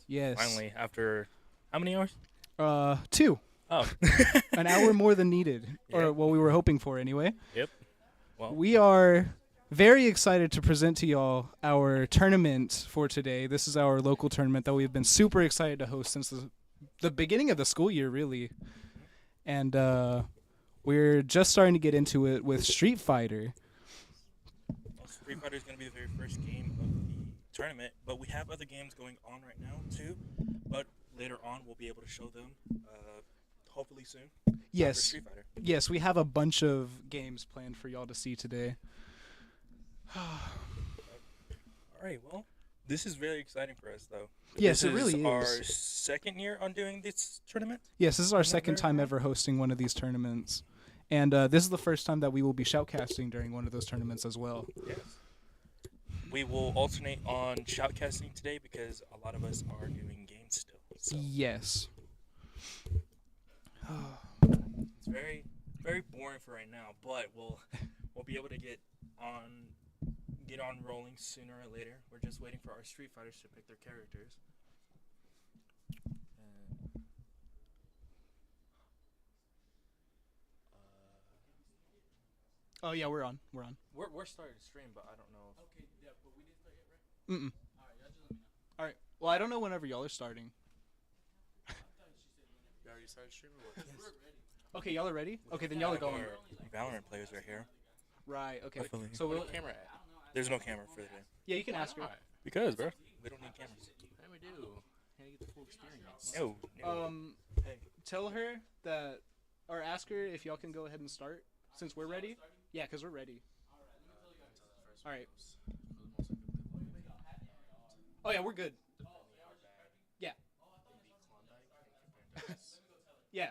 Yes. Finally, after how many hours? 2. Oh. An hour more than needed, or Yep. what we were hoping for anyway. Yep. Well, We are very excited to present to y'all our tournament for today. This is our local tournament that we've been super excited to host since the beginning of the school year, really. And we're just starting to get into it with Street Fighter. well, Street Fighter is going to be the very first game of the tournament, but we have other games going on right now too. But later on, we'll be able to show them, hopefully soon. After Yes, Street Fighter. yes, we have a bunch of games planned for y'all to see today. All right. Well, this is very exciting for us, though. Yes, this it really our is. second year on doing this tournament. Yes, this is our Isn't that second very time right? ever hosting one of these tournaments. And this is the first time that we will be shoutcasting during one of those tournaments as well. Yes. We will alternate on shoutcasting today because a lot of us are doing games still. So Yes. it's very, very boring for right now, but we'll be able to get on rolling sooner or later. We're just waiting for our Street Fighters to pick their characters. And, Oh, yeah, we're on. We're on. we're starting to stream, but I don't know. Okay, yeah, but we didn't start yet, right? Mm-mm. All right, y'all just let me know. All right. Well, I don't know whenever y'all are starting. You already started streaming? Yes. We're ready. Okay, y'all are ready? Okay, then y'all are going. Valorant players right here. Right, okay. Hopefully. So we'll... Camera at? There's no camera for today. Yeah, you can ask her. Because, bro, we don't need cameras. Yeah, we do. Yeah, you get the full experience. No. Hey. Tell her that... Or ask her if y'all can go ahead and start, since we're ready. Yeah, because we're ready. All right. Oh, yeah, we're good. Yeah. Yeah.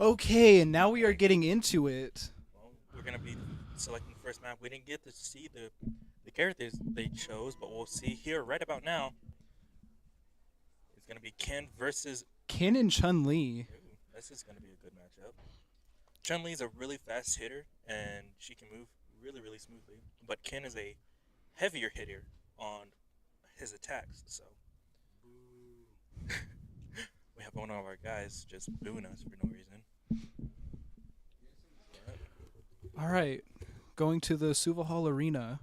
Okay, and now we are getting into it. Well, we're gonna be selecting the first map. We didn't get to see the characters they chose, but we'll see here right about now. It's gonna be Ken versus. Ken and Chun-Li. Ooh, this is gonna be a good matchup. Chun-Li is a really fast hitter, and she can move really, really smoothly. But Ken is a heavier hitter on his attacks, so. We have one of our guys just booing us for no reason. All right, going to the Suva Hall Arena.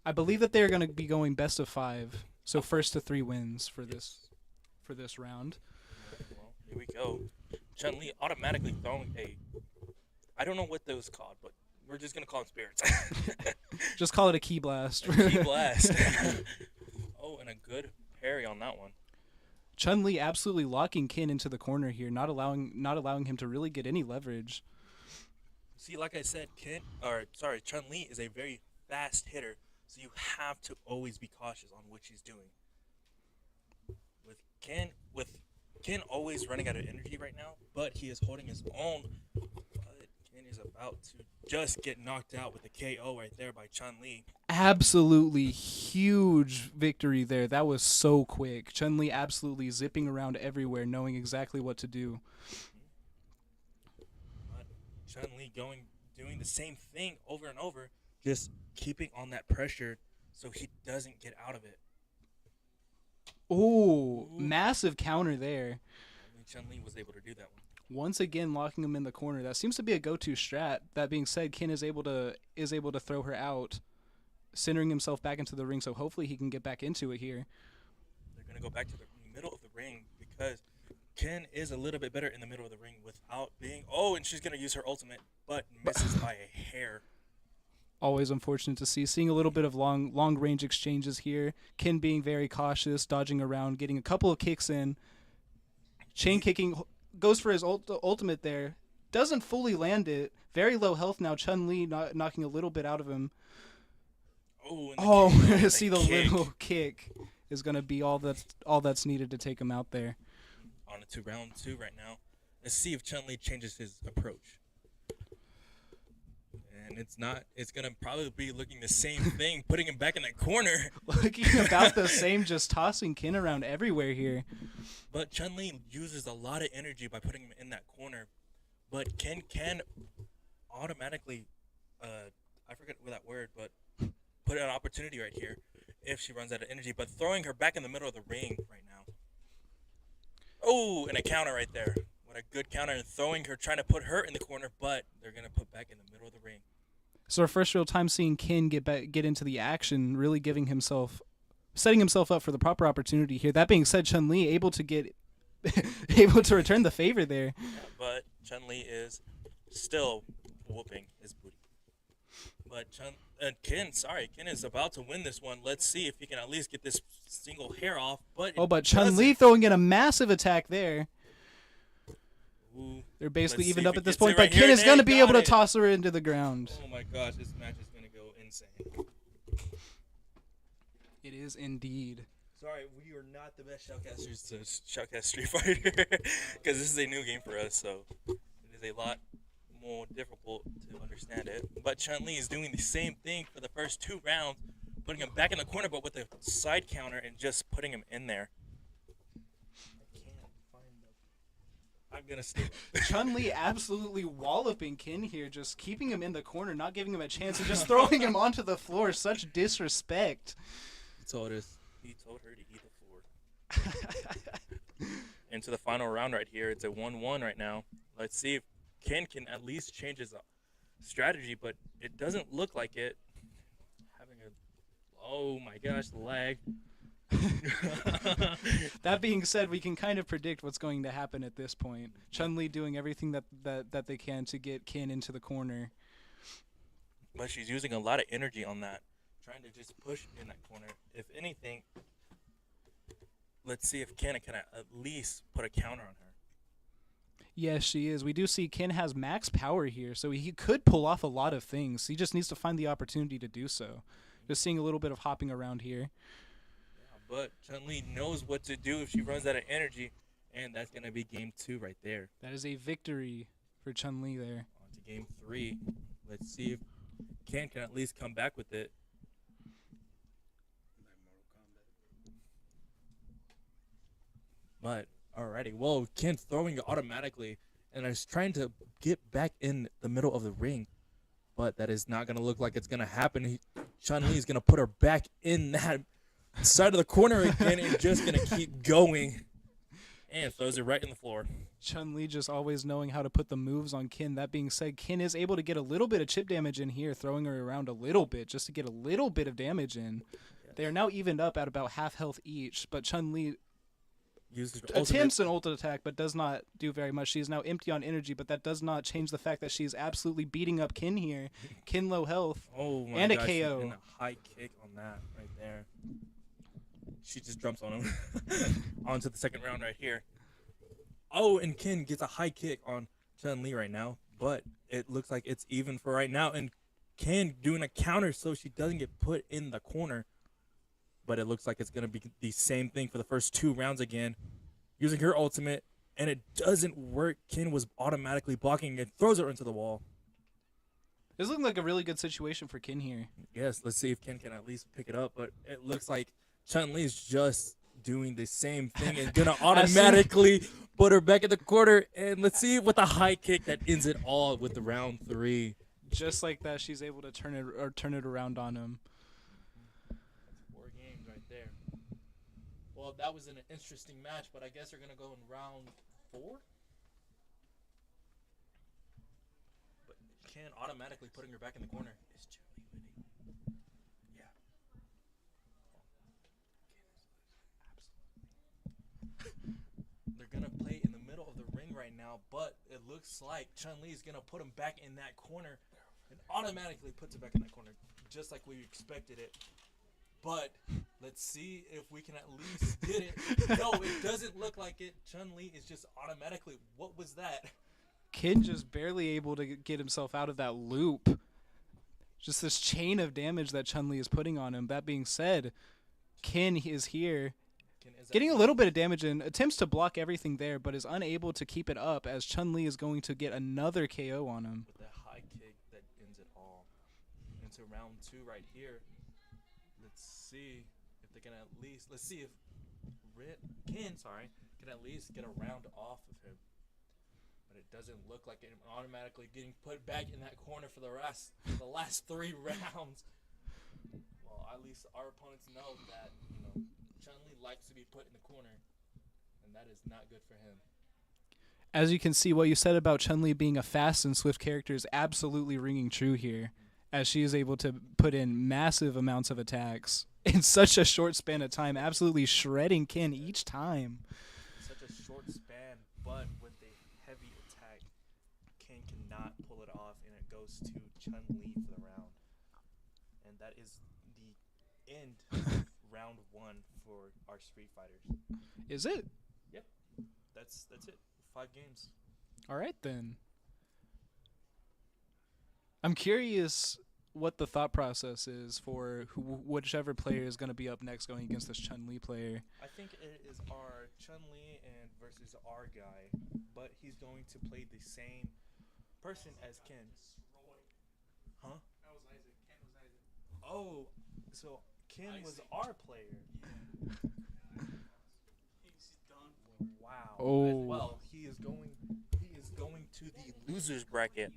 I believe that they are going to be going best of 5, so first to 3 wins for this round. Well, here we go. Chun-Li automatically throwing a I don't know what those called, but we're just gonna call them spirits. Just call it a key blast. Key blast. Oh, and a good parry on that one. Chun-Li absolutely locking Kin into the corner here, not allowing him to really get any leverage. See, like I said, Chun-Li is a very fast hitter, so you have to always be cautious on what she's doing. With Kin always running out of energy right now, but he is holding his own. But Kin is about to just get knocked out with a KO right there by Chun-Li. Absolutely huge victory there. That was so quick. Chun-Li absolutely zipping around everywhere, knowing exactly what to do. But Chun-Li doing the same thing over and over, just keeping on that pressure so he doesn't get out of it. Oh, massive counter there. Chun-Li was able to do that one. Once again, locking him in the corner. That seems to be a go-to strat. That being said, Kin is able to throw her out, centering himself back into the ring. So hopefully he can get back into it here. They're gonna go back to the middle of the ring because Kin is a little bit better in the middle of the ring without being. Oh, and she's gonna use her ultimate, but misses by a hair. Always unfortunate to see. Seeing a little bit of long range exchanges here. Kin being very cautious, dodging around, getting a couple of kicks in. Chain kicking, goes for his ultimate there. Doesn't fully land it. Very low health now. Chun-Li knocking a little bit out of him. Oh, see the little kick is going to be all that's needed to take him out there. On to round 2 right now. Let's see if Chun-Li changes his approach. And it's going to probably be looking the same thing, putting him back in that corner. Looking about the same, just tossing Kin around everywhere here. But Chun-Li uses a lot of energy by putting him in that corner. But Kin can automatically, I forget what that word, but put an opportunity right here if she runs out of energy. But throwing her back in the middle of the ring right now. Oh, and a counter right there. What a good counter. And throwing her, trying to put her in the corner, but they're going to put back in the middle of the ring. So our first real time seeing Kin get into the action, really setting himself up for the proper opportunity here. That being said, Chun-Li able to return the favor there. Yeah, but Chun-Li is still whooping his booty. But Kin is about to win this one. Let's see if he can at least get this single hair off. But Chun-Li throwing in a massive attack there. Ooh, they're basically evened if up he at this gets it point, right but Kin here. is going to be able to Got it. toss her into the ground. Oh my gosh, this match is going to go insane. It is indeed. Sorry, we are not the best shoutcasters to shoutcast Street Fighter because this is a new game for us, so it is a lot more difficult to understand it. But Chun-Li is doing the same thing for the first 2 rounds, putting him back in the corner, but with a side counter and just putting him in there. I'm going to stay. Chun-Li absolutely walloping Kin here, just keeping him in the corner, not giving him a chance, and just throwing him onto the floor. Such disrespect. He told her to eat the floor. Into the final round right here. It's a 1-1 right now. Let's see if Kin can at least change his strategy, but it doesn't look like it. Oh my gosh, the lag. That being said, we can kind of predict what's going to happen at this point. Chun-Li doing everything that they can to get Kin into the corner. But she's using a lot of energy on that, trying to just push in that corner. If anything, let's see if Kin can at least put a counter on her. Yes, she is. We do see Kin has max power here, so he could pull off a lot of things. He just needs to find the opportunity to do so. Just seeing a little bit of hopping around here. But Chun-Li knows what to do if she runs out of energy, and that's going to be game 2 right there. That is a victory for Chun-Li there. On to game 3. Let's see if Kin can at least come back with it. But, alrighty. Well, Kin throwing it automatically, and I was trying to get back in the middle of the ring, but that is not going to look like it's going to happen. Chun-Li is going to put her back in that side of the corner again and just going to keep going. And throws it right in the floor. Chun-Li just always knowing how to put the moves on Kin. That being said, Kin is able to get a little bit of chip damage in here, throwing her around a little bit just to get a little bit of damage in. Yes. They are now evened up at about half health each, but Chun-Li uses her ultimate. attempts an ult attack, but does not do very much. She is now empty on energy, but that does not change the fact that she's absolutely beating up Kin here. Kin low health. Oh my And a gosh, KO. and a high kick on that right there. She just jumps on him. Onto the second round right here. Oh, and Kin gets a high kick on Chun-Li right now, but it looks like it's even for right now. And Kin doing a counter so she doesn't get put in the corner. But it looks like it's going to be the same thing for the first 2 rounds again. Using her ultimate, and it doesn't work. Kin was automatically blocking and throws her into the wall. This looking like a really good situation for Kin here. Yes, let's see if Kin can at least pick it up. But it looks like Chun-Li is just doing the same thing and going to automatically put her back in the corner. And let's see with a high kick that ends it all with the round 3. Just like that, she's able to turn it around on him. That's 4 games right there. Well, that was an interesting match, but I guess we're gonna go in round 4. But Kin automatically putting her back in the corner. Is Chun-Li winning? Yeah. They're going to play in the middle of the ring right now, but it looks like Chun-Li is going to put him back in that corner and automatically puts it back in that corner, just like we expected it. But let's see if we can at least get it. No, it doesn't look like it. Chun-Li is just automatically. What was that? Kin just barely able to get himself out of that loop. Just this chain of damage that Chun-Li is putting on him. That being said, Kin is here. Getting a little bit of damage in, attempts to block everything there, but is unable to keep it up as Chun-Li is going to get another KO on him. With that high kick that ends it all. Into round 2 right here. Let's see if they can at least, Kin can at least get a round off of him. But it doesn't look like it automatically getting put back in that corner for the last 3 rounds. Well, at least our opponents know that, Chun-Li likes to be put in the corner, and that is not good for him. As you can see, what you said about Chun-Li being a fast and swift character is absolutely ringing true here, as she is able to put in massive amounts of attacks in such a short span of time, absolutely shredding Kin each time. Such a short span, but with a heavy attack, Kin cannot pull it off, and it goes to Chun-Li for the round. And that is the end of round 1 for our Street Fighters. Is it? Yep. That's it. 5 games. All right, then. I'm curious what the thought process is for whichever player is going to be up next going against this Chun-Li player. I think it is our Chun-Li and versus our guy, but he's going to play the same person as Kin. Huh? That was Isaac. Ken was Isaac. Oh, so Kin was our player. He's done. Wow. Oh. Well, he is going to the losers bracket.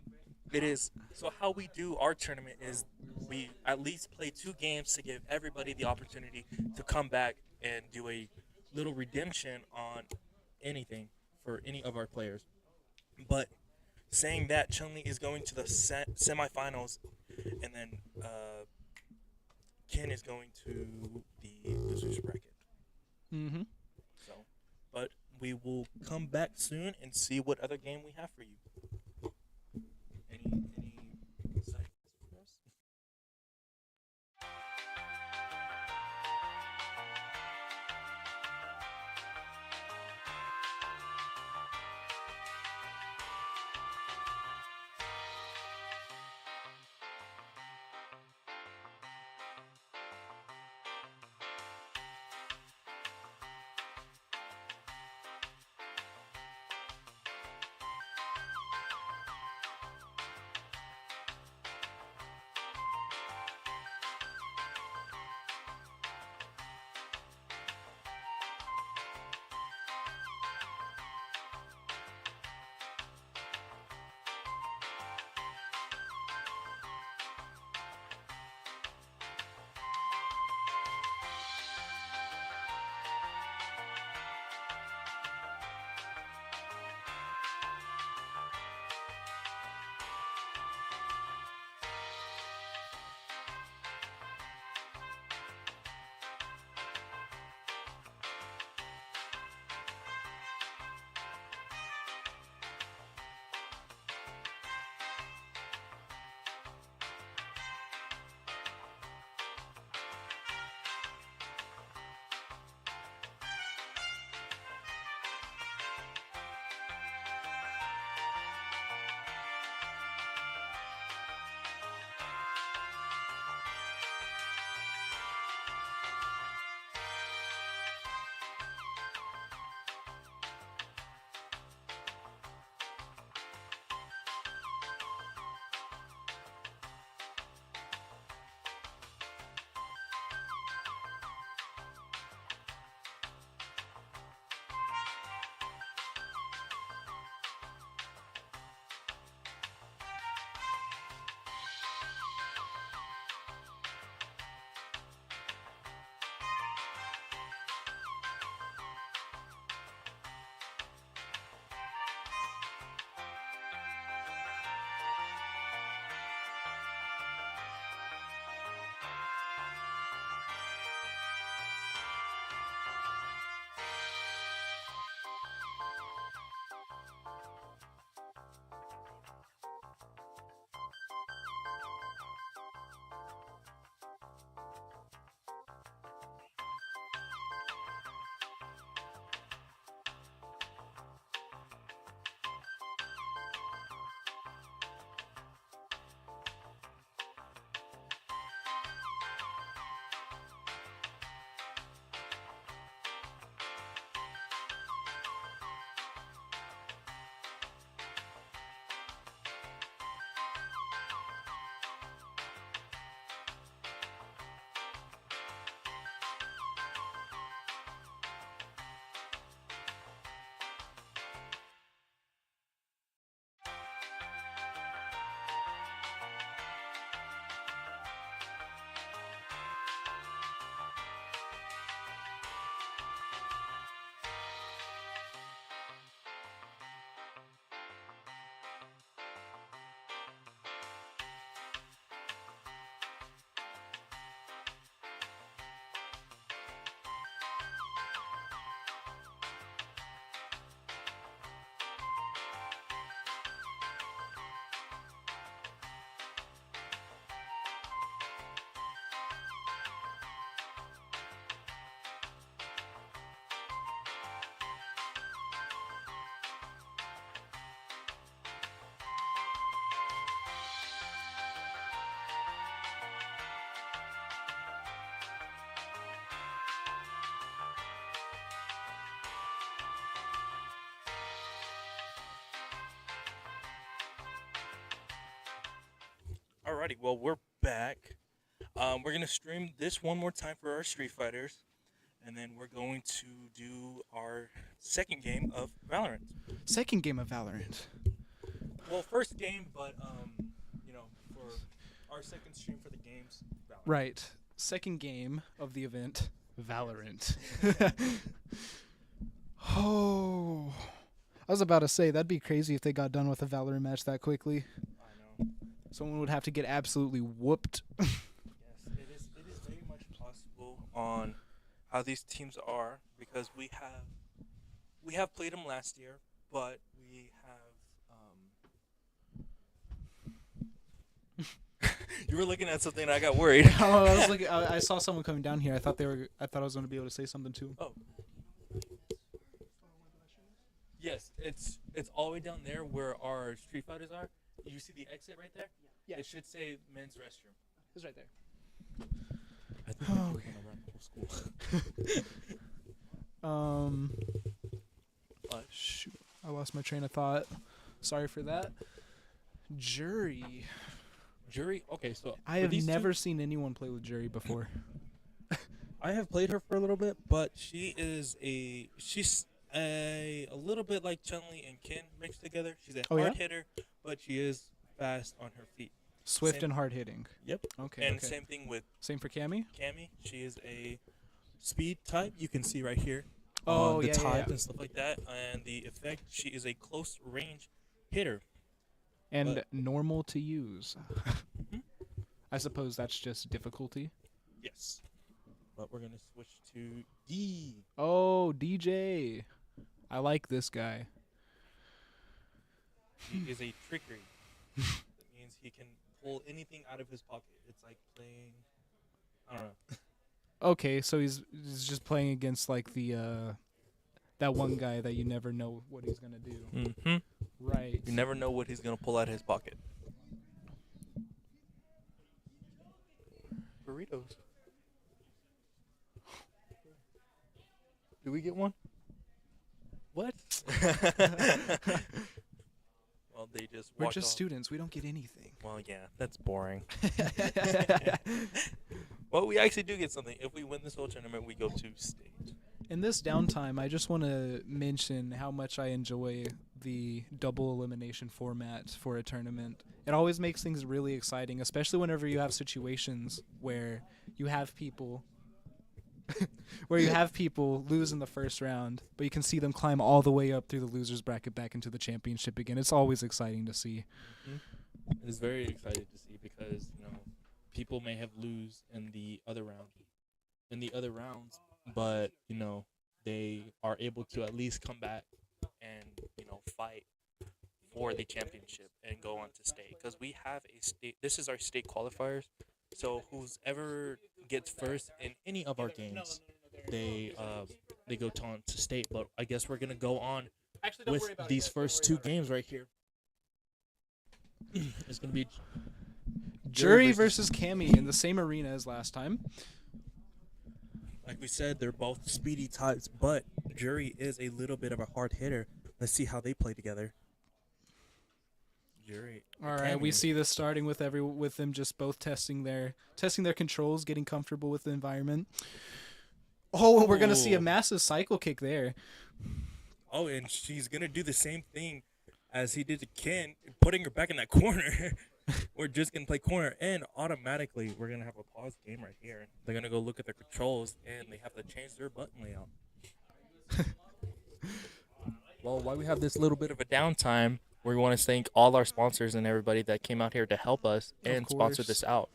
It is so how we do our tournament is we at least play 2 games to give everybody the opportunity to come back and do a little redemption on anything for any of our players. But saying that, Chun-Li is going to the semifinals, and then Kin is going to the losers bracket. Mm-hmm. So, but we will come back soon and see what other game we have for you. Any side questions for us? Alrighty, well we're back. We're gonna stream this one more time for our Street Fighters, and then we're going to do our second game of Valorant. Second game of Valorant. Well, first game, but for our second stream for the games, Valorant. Right. Second game of the event, Valorant. Oh. I was about to say, that'd be crazy if they got done with a Valorant match that quickly. I know. Someone would have to get absolutely whooped. Yes, it is. It is very much possible on how these teams are because we have played them last year, but we have. You were looking at something, and I got worried. Oh, I was looking. I saw someone coming down here. I thought I was going to be able to say something too. Oh. Yes, it's all the way down there where our Street Fighters are. You see the exit right there? Yeah. It should say men's restroom. It's right there. I think we're gonna run the whole school. Shoot, I lost my train of thought. Sorry for that. Jury. Jury. Okay, so I have never seen anyone play with Jury before. I have played her for a little bit, but she's a little bit like Chun-Li and Kin mixed together. She's a hard hitter, but she is fast on her feet. Swift and hard hitting. Yep. Okay. And okay. same thing with Same for Cammy? Cammy. She is a speed type. You can see right here. Oh, the yeah, type yeah. and stuff like that. And the effect, she is a close range hitter. And normal to use. I suppose that's just difficulty. Yes. But we're going to switch to D. Oh, DJ. I like this guy. He is a trickery. That means he can pull anything out of his pocket. It's like playing, I don't know. Okay, so he's just playing against like the that one guy that you never know what he's gonna do. Mm-hmm. Right. You never know what he's gonna pull out of his pocket. Burritos. Do we get one? What? Well, they just. We're walked just off. students. We don't get anything. Well, yeah, that's boring. Well, we actually do get something. If we win this whole tournament, we go to state. In this downtime, I just want to mention how much I enjoy the double elimination format for a tournament. It always makes things really exciting, especially whenever you have situations where you have people lose in the first round, but you can see them climb all the way up through the losers bracket back into the championship again. It's always exciting to see. Mm-hmm. It is very exciting to see because, people may have lose in the other rounds, but they are able to at least come back and fight for the championship and go on to state, because we have a state. This is our state qualifiers, so whoever gets first in any of our games, they go on to state. But I guess we're gonna go on with these first two games right here. It's gonna be Jury versus Cammy in the same arena as last time. Like we said, they're both speedy types, but Jury is a little bit of a hard hitter. Let's see how they play together. Jury. All right, we see this starting with them just both testing their controls, getting comfortable with the environment. Oh, and we're gonna see a massive cycle kick there. Oh, and she's gonna do the same thing as he did to Ken, putting her back in that corner. We're just going to play corner, and automatically we're going to have a pause game right here. They're going to go look at their controls, and they have to change their button layout. Well, while we have this little bit of a downtime, we want to thank all our sponsors and everybody that came out here to help us and sponsor this out.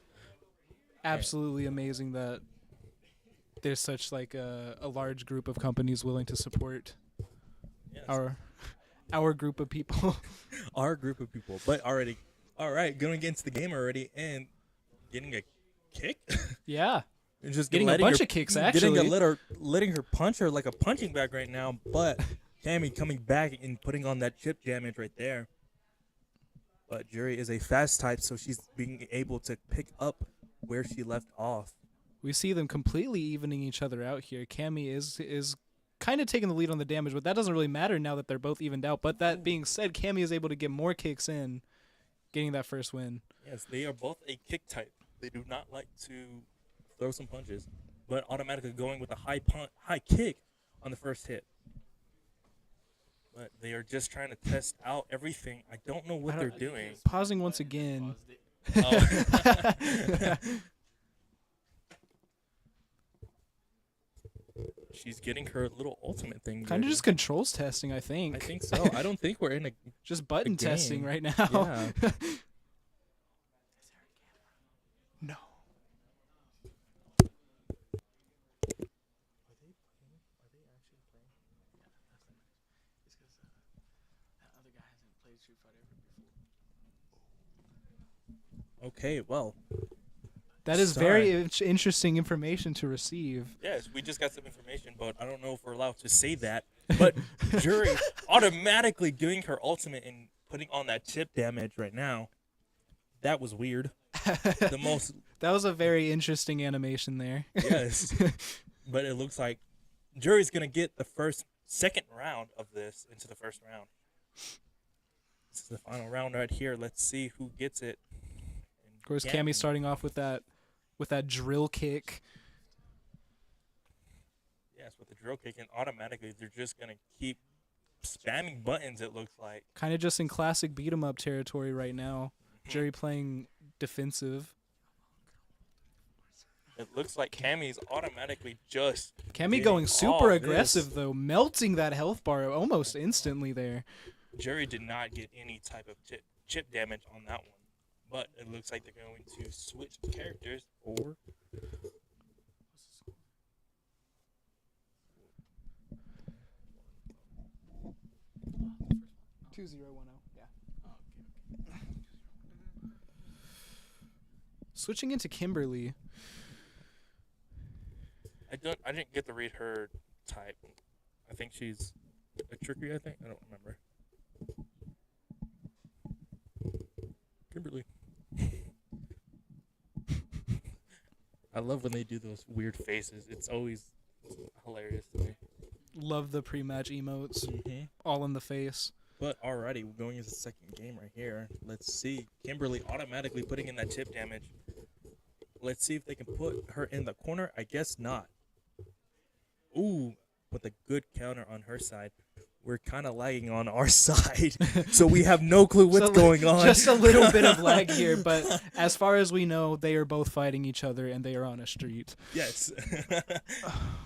Absolutely amazing that there's such like a large group of companies willing to support our group of people. Our group of people, but already. All right, going against the game already and getting a kick. Yeah, and just getting a bunch of kicks. Actually, letting her punch her like a punching bag right now. But Cammy coming back and putting on that chip damage right there. But Jury is a fast type, so she's being able to pick up where she left off. We see them completely evening each other out here. Cammy is kind of taking the lead on the damage, but that doesn't really matter now that they're both evened out. But that being said, Cammy is able to get more kicks in. getting that first win. Yes, they are both a kick type. They do not like to throw some punches, but automatically going with a high kick on the first hit. But they are just trying to test out everything. I don't know what they're doing. Pausing once again. Oh. She's getting her little ultimate thing. Kind of just controls testing, I I think. think so. I don't think we're in a. Just button game. testing right now. Yeah. No. Okay, well. That is very interesting information to receive. Yes, we just got some information, but I don't know if we're allowed to say that. But Jury automatically doing her ultimate and putting on that chip damage right now. That was weird. The most. That was a very interesting animation there. Yes. But it looks like Jury's going to get the second round of this into the first round. This is the final round right here. Let's see who gets it. Of course, Cammy starting off with that drill kick. Yes, with the drill kick, and automatically they're just going to keep spamming buttons, it looks like. Kind of just in classic beat 'em up territory right now. Jury playing defensive. It looks like Cammy's automatically just Cammy going super aggressive, though, melting that health bar almost instantly there. Jury did not get any type of chip damage on that one. But it looks like they're going to switch characters or 2010. Yeah. Switching into Kimberly. I didn't get to read her type. I think she's a trickery, I think. I don't remember. Kimberly. I love when they do those weird faces. It's always hilarious to me. Love the pre-match emotes. Mm-hmm. All in the face. But alrighty, we're going into the second game right here. Let's see. Kimberly automatically putting in that chip damage. Let's see if they can put her in the corner. I guess not. Ooh, with a good counter on her side. We're kind of lagging on our side, so we have no clue what's going on. Just a little bit of lag here, but as far as we know, they are both fighting each other, and they are on a street. Yes.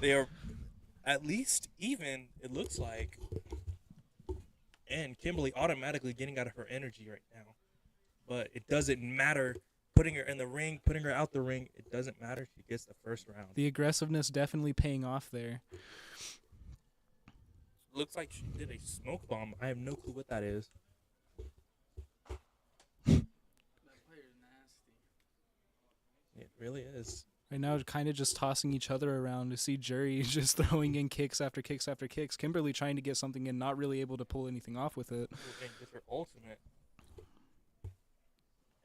They are at least even, it looks like. And Kimberly automatically getting out of her energy right now. But it doesn't matter. Putting her in the ring, putting her out the ring, it doesn't matter. She gets the first round. The aggressiveness definitely paying off there. Looks like she did a smoke bomb. I have no clue what that is. That player's nasty. It really is. Right now, kind of just tossing each other around to see Jury just throwing in kicks after kicks after kicks. Kimberly trying to get something in, not really able to pull anything off with it. And with her ultimate.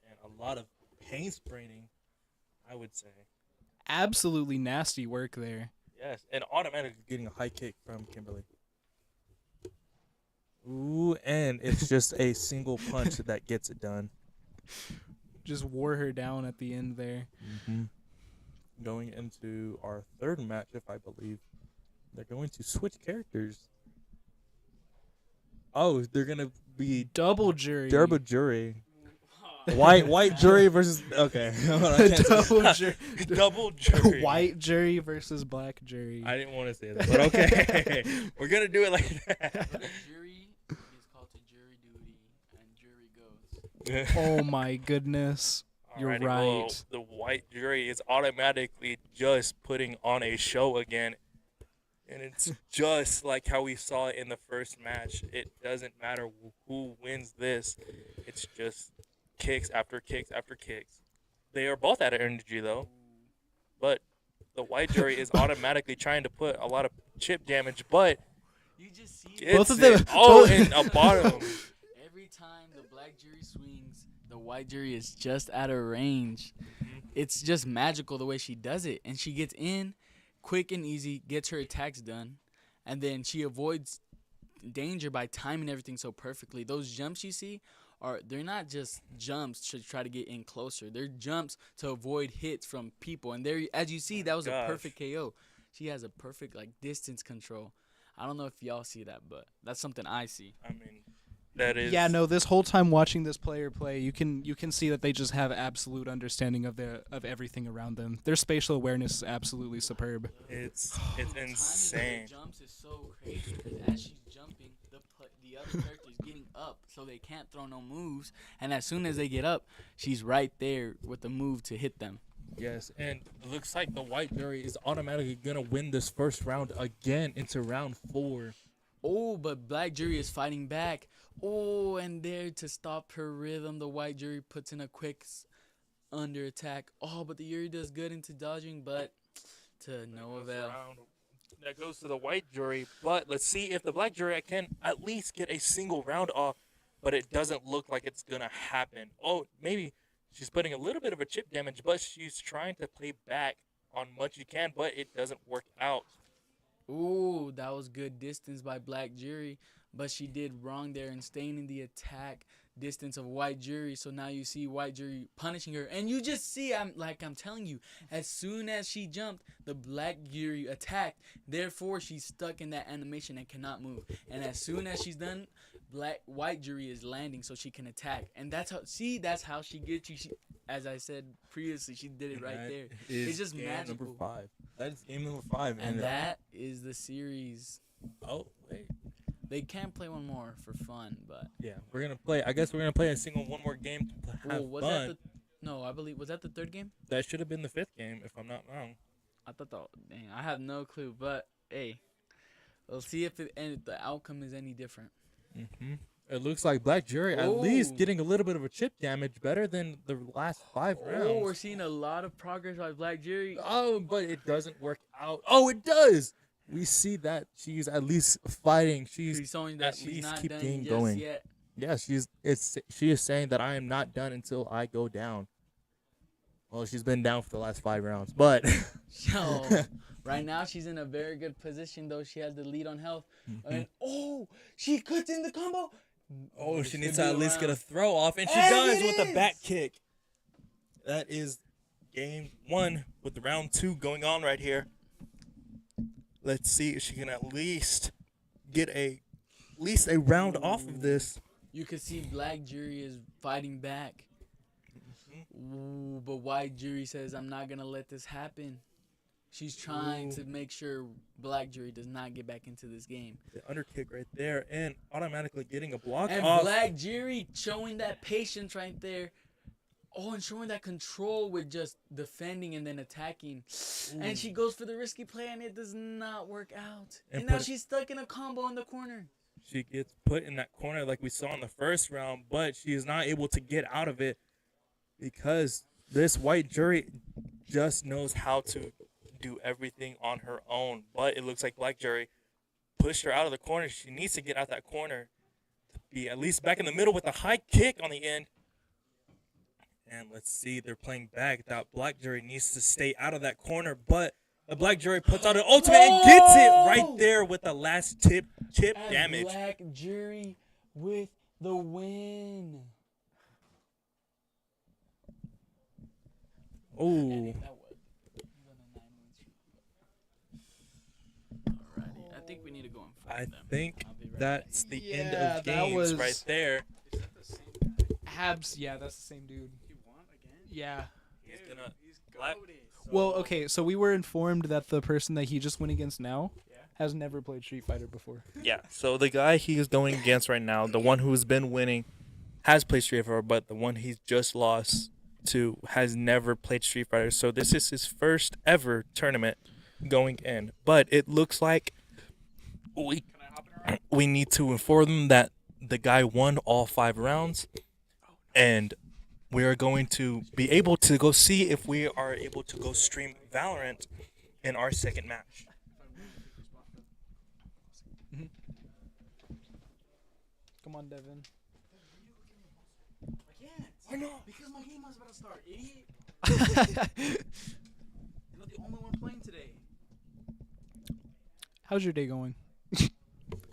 And a lot of pain spraining, I would say. Absolutely nasty work there. Yes, and automatically getting a high kick from Kimberly. Ooh, and it's just a single punch that gets it done. Just wore her down at the end there. Mm-hmm. Going into our third matchup, I believe. They're going to switch characters. Oh, they're going to be Double Jury. Double Jury. White Jury versus... Okay. Double Jury. Double Jury. White Jury versus Black Jury. I didn't want to say that, but okay. We're going to do it like that. Jury is called to jury duty, and jury goes. Oh my goodness. You're Alrighty, right. well, the White Jury is automatically just putting on a show again. And it's just like how we saw it in the first match. It doesn't matter who wins this. It's just kicks after kicks after kicks. They are both out of energy, though. But the White Jury is automatically trying to put a lot of chip damage, but You just see it's Both of them- all both- in a bottom. every time the black jury swings, the white jury is just out of range. It's just magical the way she does it. And she gets in quick and easy, gets her attacks done, and then she avoids danger by timing everything so perfectly. Those jumps you see they're not just jumps to try to get in closer. They're jumps to avoid hits from people. And there, as you see, that was a perfect KO. She has a perfect distance control. I don't know if y'all see that, but that's something I see. I mean, that is. Yeah, no. This whole time watching this player play, you can see that they just have absolute understanding of everything around them. Their spatial awareness is absolutely superb. It's The timing insane. of the jumps is so crazy because as she's jumping, the other character is getting up, so they can't throw no moves. And as soon as they get up, she's right there with the move to hit them. Yes, and it looks like the White Jury is automatically gonna win this first round again into round 4. Oh, but Black Jury is fighting back. Oh, and there to stop her rhythm, the White Jury puts in a quick under attack. Oh, but the Yuri does good into dodging, but to no avail. That goes to the White Jury, but let's see if the Black Jury can at least get a single round off, but it doesn't look like it's gonna happen. Oh, maybe she's putting a little bit of a chip damage, but she's trying to play back on much she can, but it doesn't work out. Ooh, that was good distance by Black Jury, but she did wrong there in staying in the attack distance of White Jury. So now you see White Jury punishing her, and you just see, I'm telling you, as soon as she jumped, the Black Jury attacked. Therefore, she's stuck in that animation and cannot move. And as soon as she's done, White Jury is landing so she can attack. And that's how she gets you. As I said previously, she did it right there. It's just magical. Number 5. That is game number 5, And that is the series. Oh wait. They can play one more for fun, but Yeah, we're gonna play. I guess we're gonna play one more game to have was fun. that I believe was that the third game? That should have been the 5th game, if I'm not wrong. I thought dang, I have no clue, but hey, we'll see if the outcome is any different. Mm-hmm. It looks like Black Jury at least getting a little bit of a chip damage, better than the last 5 rounds. Oh, we're seeing a lot of progress by Black Jury. Oh, but it doesn't work out. Oh, it does. We see that she's at least fighting. She's showing that at she's least not keep done game just going. yet. Yeah, she is saying that I am not done until I go down. Well, she's been down for the last 5 rounds, but So right now she's in a very good position, though she has the lead on health. And she cuts in the combo. oh, This she could needs be to a at least get a round. throw off, and she And does it with a is! back kick. That is game 1 with the round 2 going on right here. Let's see if she can at least get a round off of this. You can see Black Jury is fighting back. Ooh, but White Jury says, I'm not going to let this happen. She's trying to make sure Black Jury does not get back into this game. The underkick right there, and automatically getting a block And off. Black Jury showing that patience right there. Oh, and showing that control with just defending and then attacking. And she goes for the risky play, and it does not work out. And now she's stuck in a combo in the corner. She gets put in that corner like we saw in the first round, but she is not able to get out of it because this White Jury just knows how to do everything on her own. But it looks like Black Jury pushed her out of the corner. She needs to get out that corner to be at least back in the middle with a high kick on the end. And let's see, they're playing back. That Black Jury needs to stay out of that corner, but the Black Jury puts out an ultimate and gets it right there with the last chip And damage. Black Jury with the win. Oh, Alrighty, I think we need to go in front I of them. think I'll be right that's the end Yeah, of that games was- right there. Habs, yeah, that's the same dude. He won again? Yeah. He's gonna Black- Well, okay, so we were informed that the person that he just went against now has never played Street Fighter before. Yeah, so the guy he is going against right now, the one who's been winning, has played Street Fighter, but the one he's just lost to has never played Street Fighter. So this is his first ever tournament going in. But it looks like we need to inform them that the guy won all 5 rounds, and we are going to be able to go see if we are able to go stream Valorant in our second match. Come on, Devin. I can't. Why not? Because my game was about to start, idiot. You're not the only one playing today. How's your day going?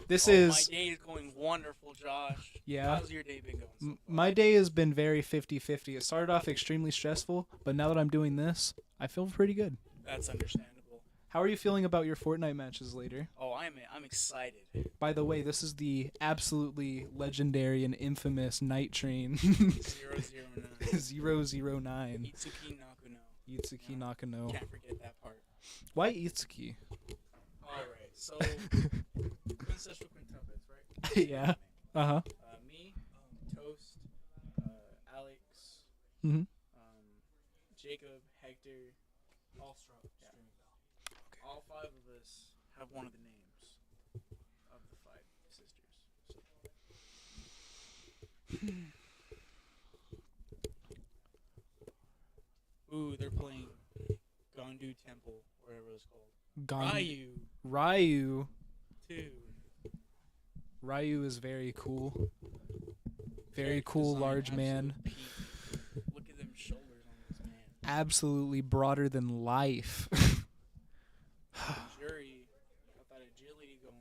This My is day is going wonderful, Josh. Yeah. How's your day been going so far? My day has been very 50-50. It started off extremely stressful, but now that I'm doing this, I feel pretty good. That's understandable. How are you feeling about your Fortnite matches later? Oh, I'm excited. By the way, this is the absolutely legendary and infamous Night Train 009. 009. Itsuki Nakuno. Itsuki Nakano. Can't forget that part. Why Itsuki? Alright, so quintessential quintuplets, right? Yeah. Uh-huh. Me, Toast, Alex, Mm-hmm. Jacob, Hector, all strong. Yeah. Okay. All 5 of us have one of the names of the 5 sisters. So. Ooh, they're playing Gondu Temple, whatever it's called. Ryu. 2. Ryu is very cool. Very cool, Design, large man. absolute peak. Look at them shoulders on this man. Absolutely broader than life. Jury, got that agility going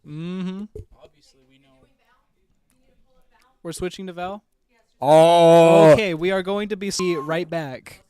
on. Mm-hmm. Obviously, we know. We're switching to Val? Oh. Okay, we are going to be right back.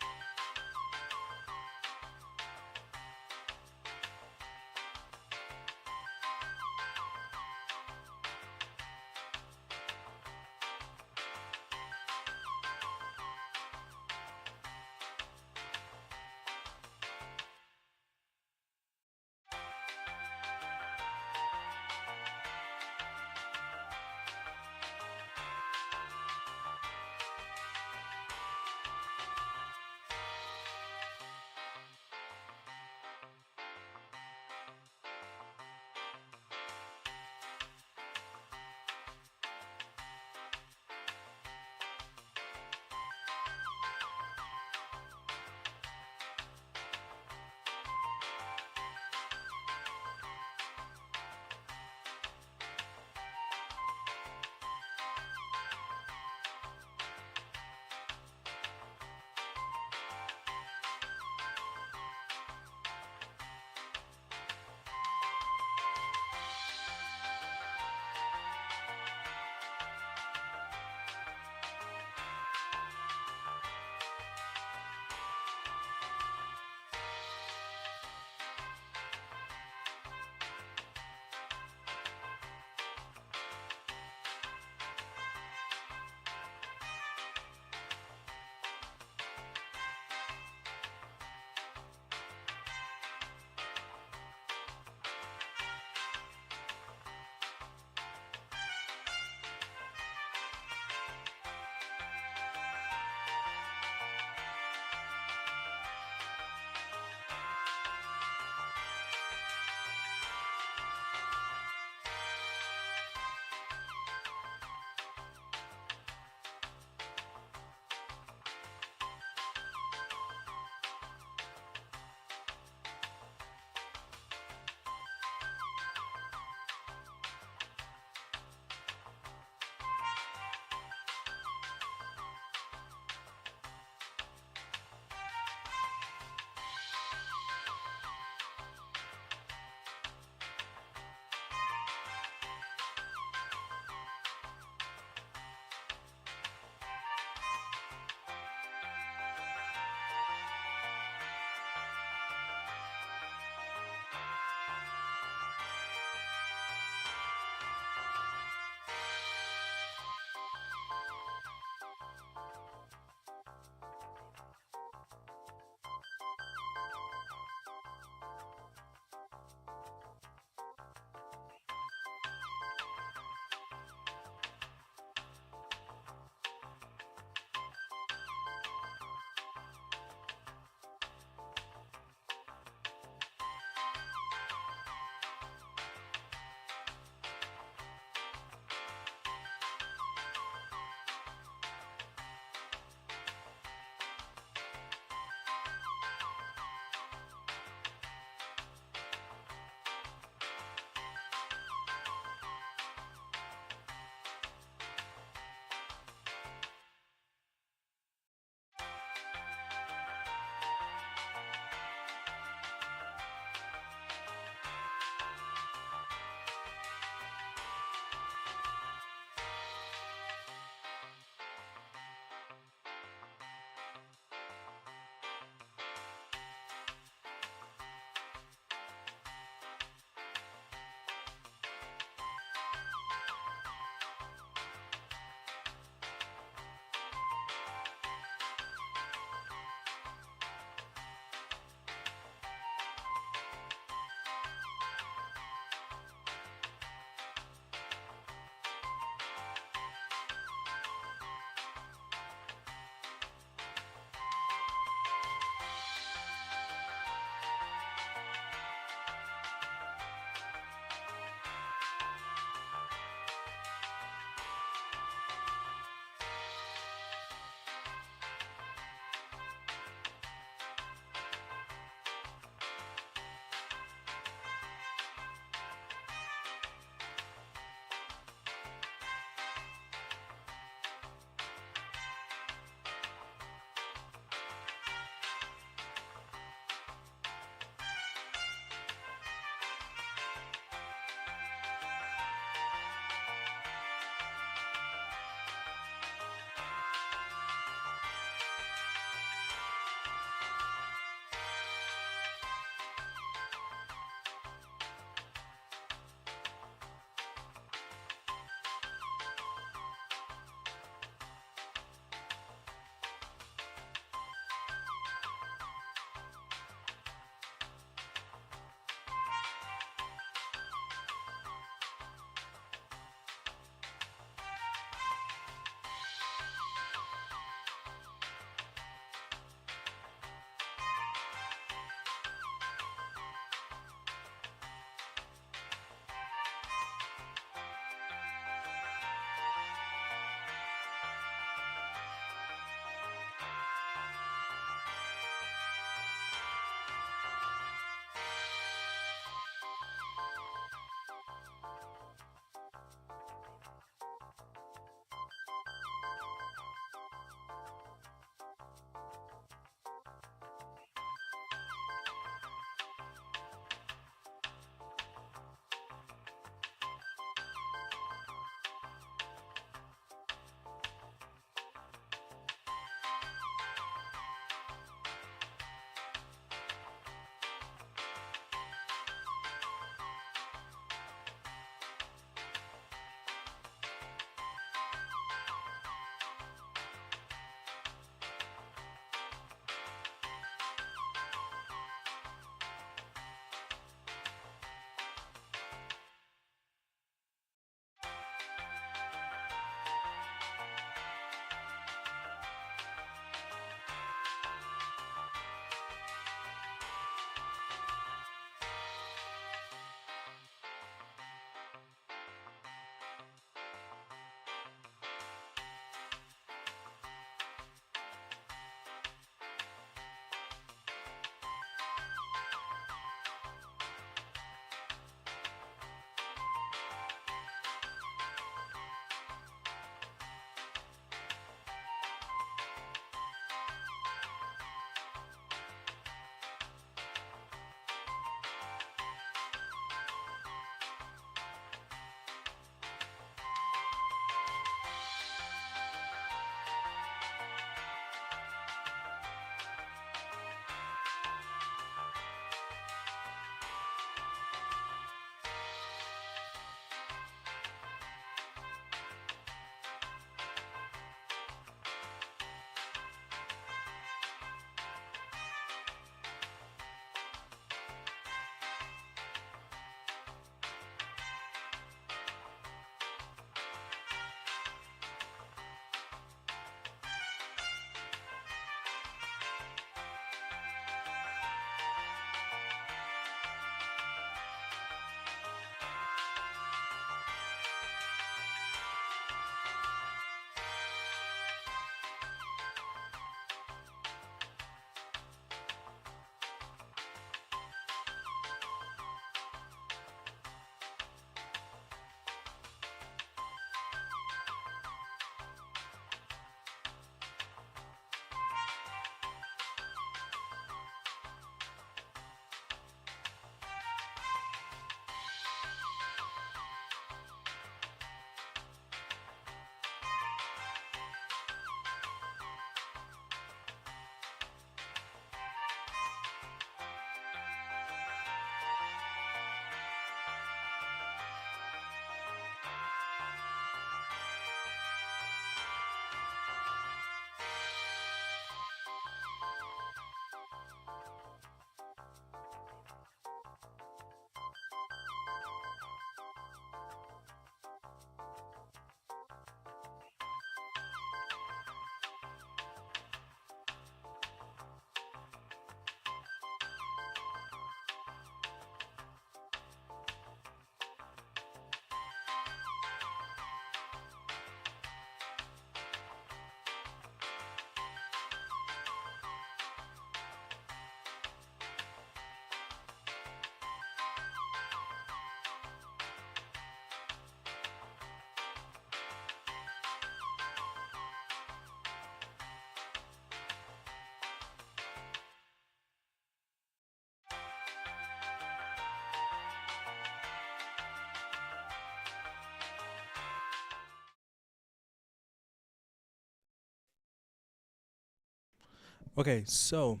Okay, so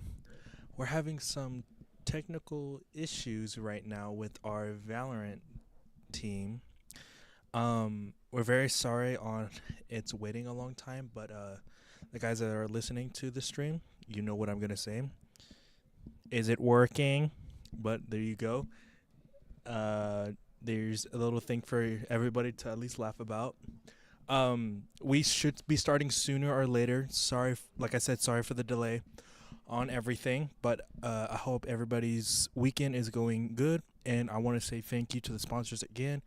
we're having some technical issues right now with our Valorant team. We're very sorry on it's waiting a long time, but the guys that are listening to the stream, you know what I'm gonna say. Is it working? But there you go. Uh, there's a little thing for everybody to at least laugh about. We should be starting sooner or later. Sorry, like I said, sorry for the delay on everything, but I hope everybody's weekend is going good. And I want to say thank you to the sponsors again,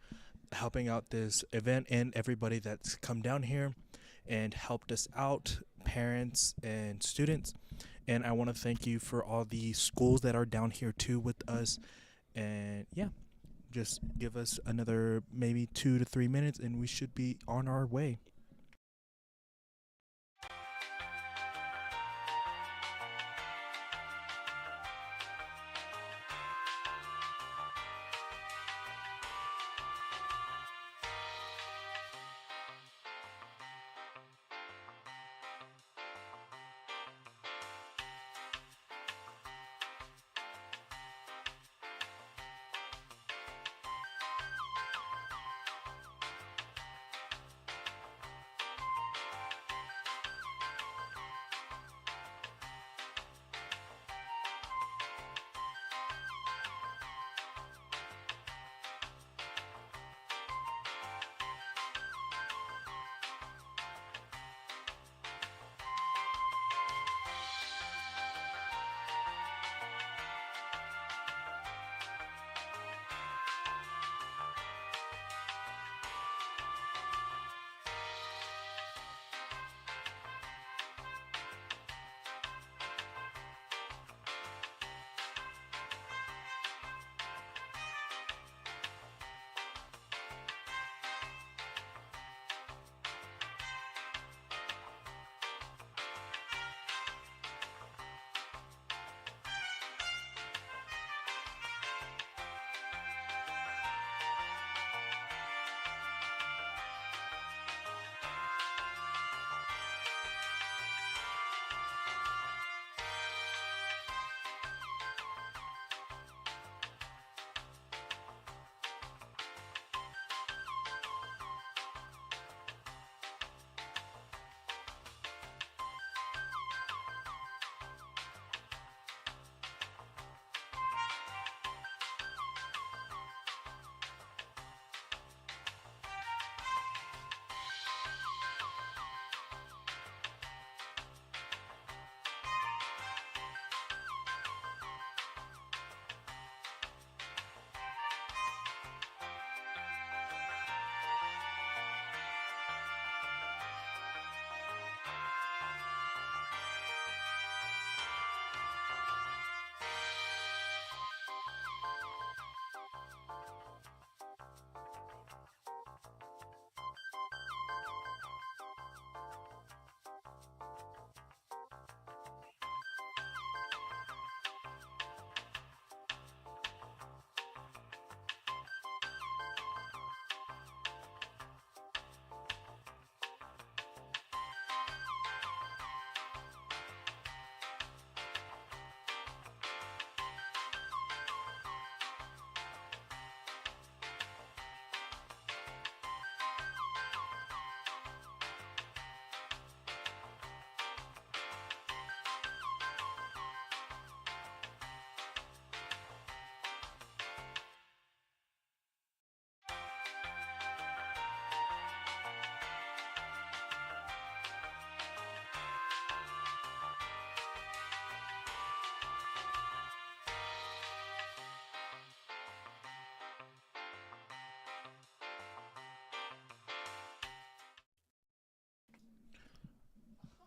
helping out this event, and everybody that's come down here and helped us out, parents and students. And I want to thank you for all the schools that are down here too with us. And yeah, just give us another maybe 2 to 3 minutes, and we should be on our way.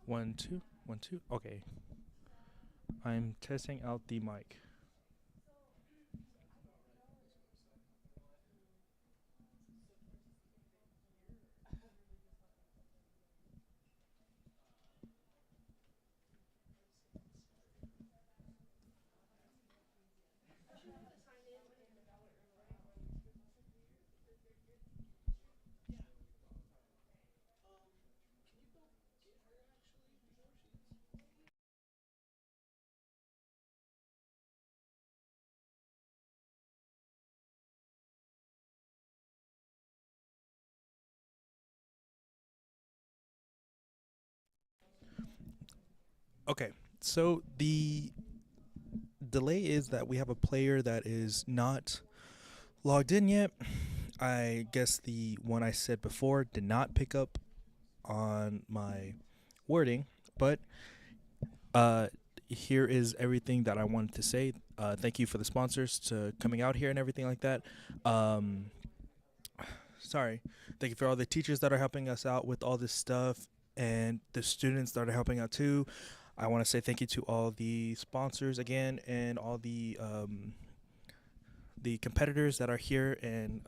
One, two, 1, 2. Okay. I'm testing out the mic. Okay, so the delay is that we have a player that is not logged in yet. I guess the one I said before did not pick up on my wording, but uh, here is everything that I wanted to say. Thank you for the sponsors to coming out here and everything like that. Um, sorry. Thank you for all the teachers that are helping us out with all this stuff and the students that are helping out too. I want to say thank you to all the sponsors again and all the competitors that are here and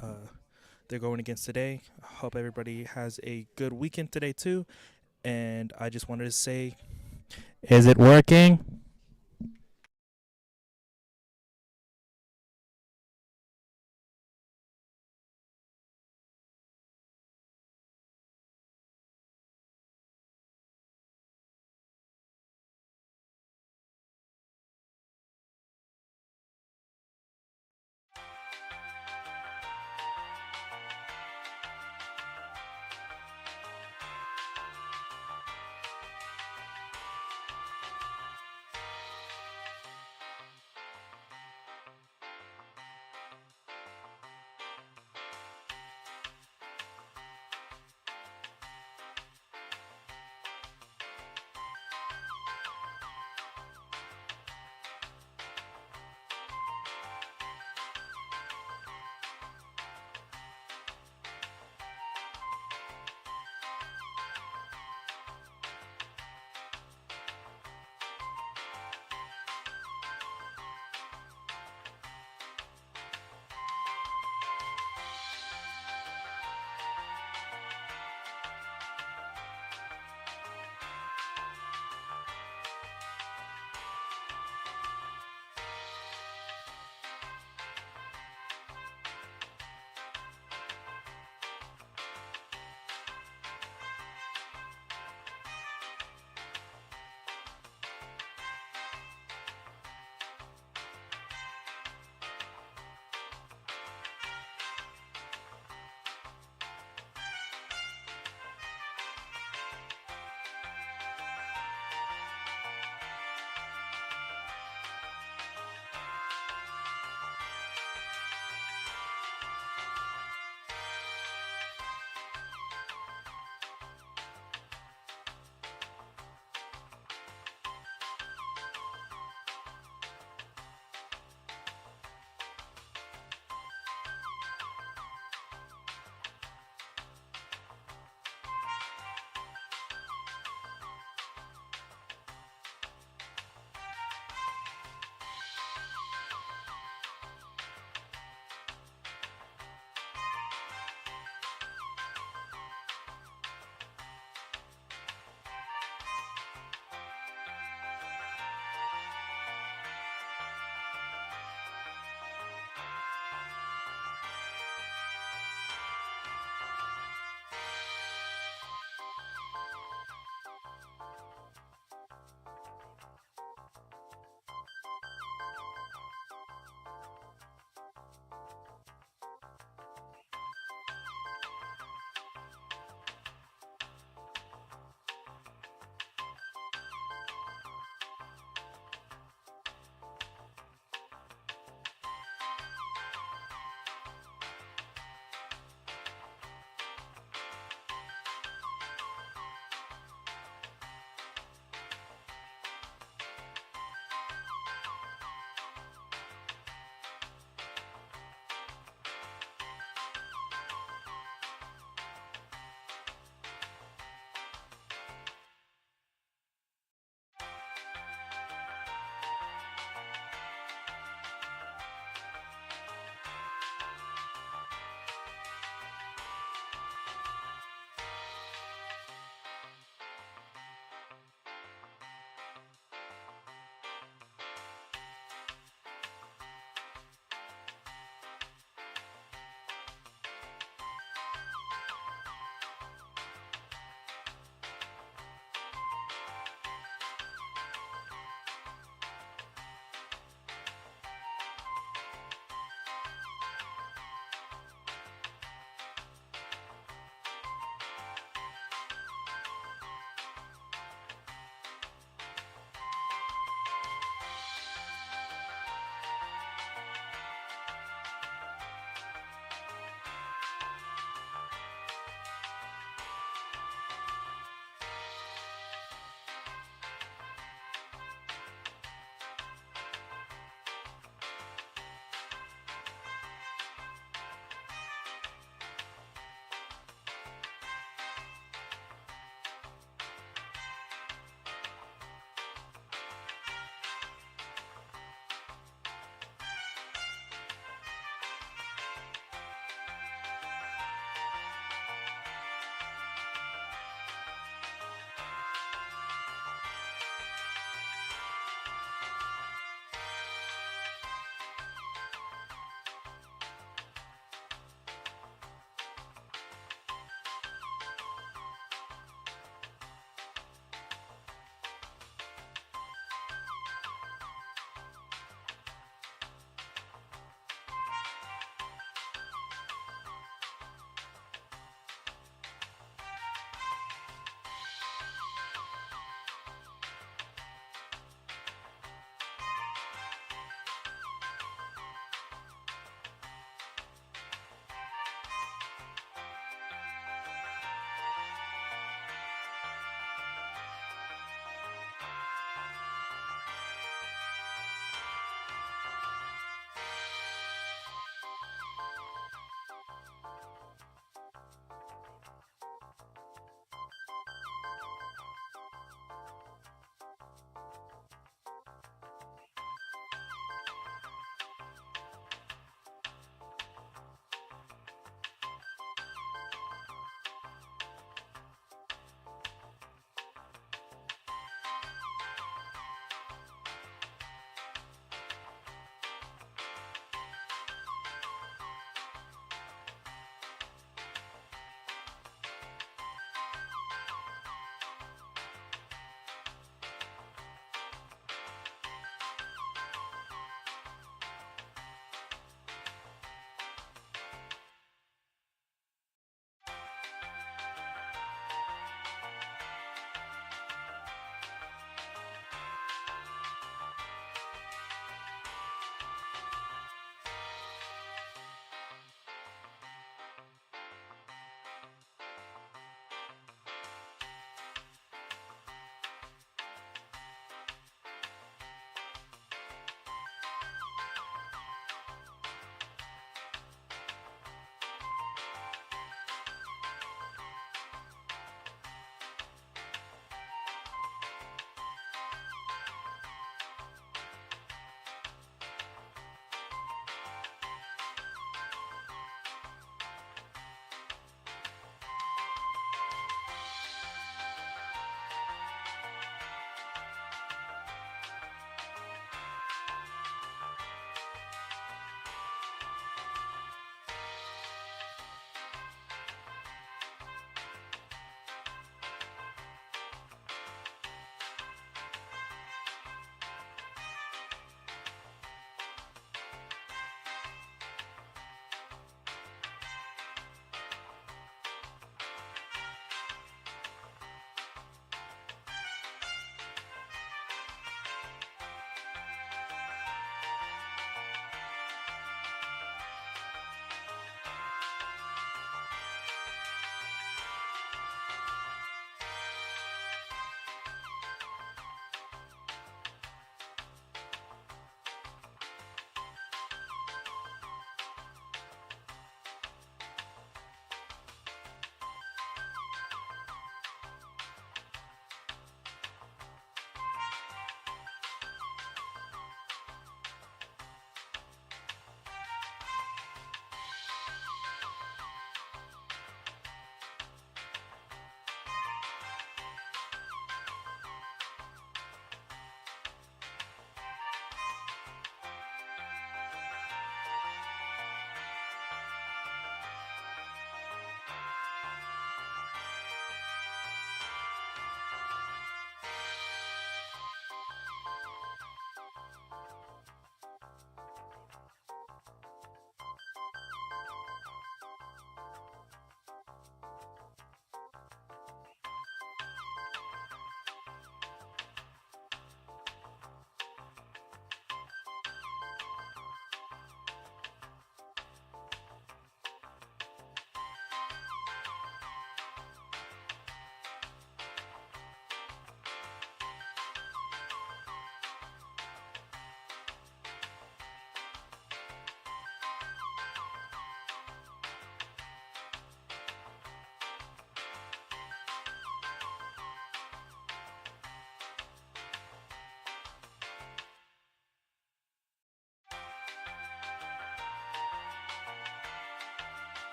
they're going against today. Hope everybody has a good weekend today too. And I just wanted to say, is it working?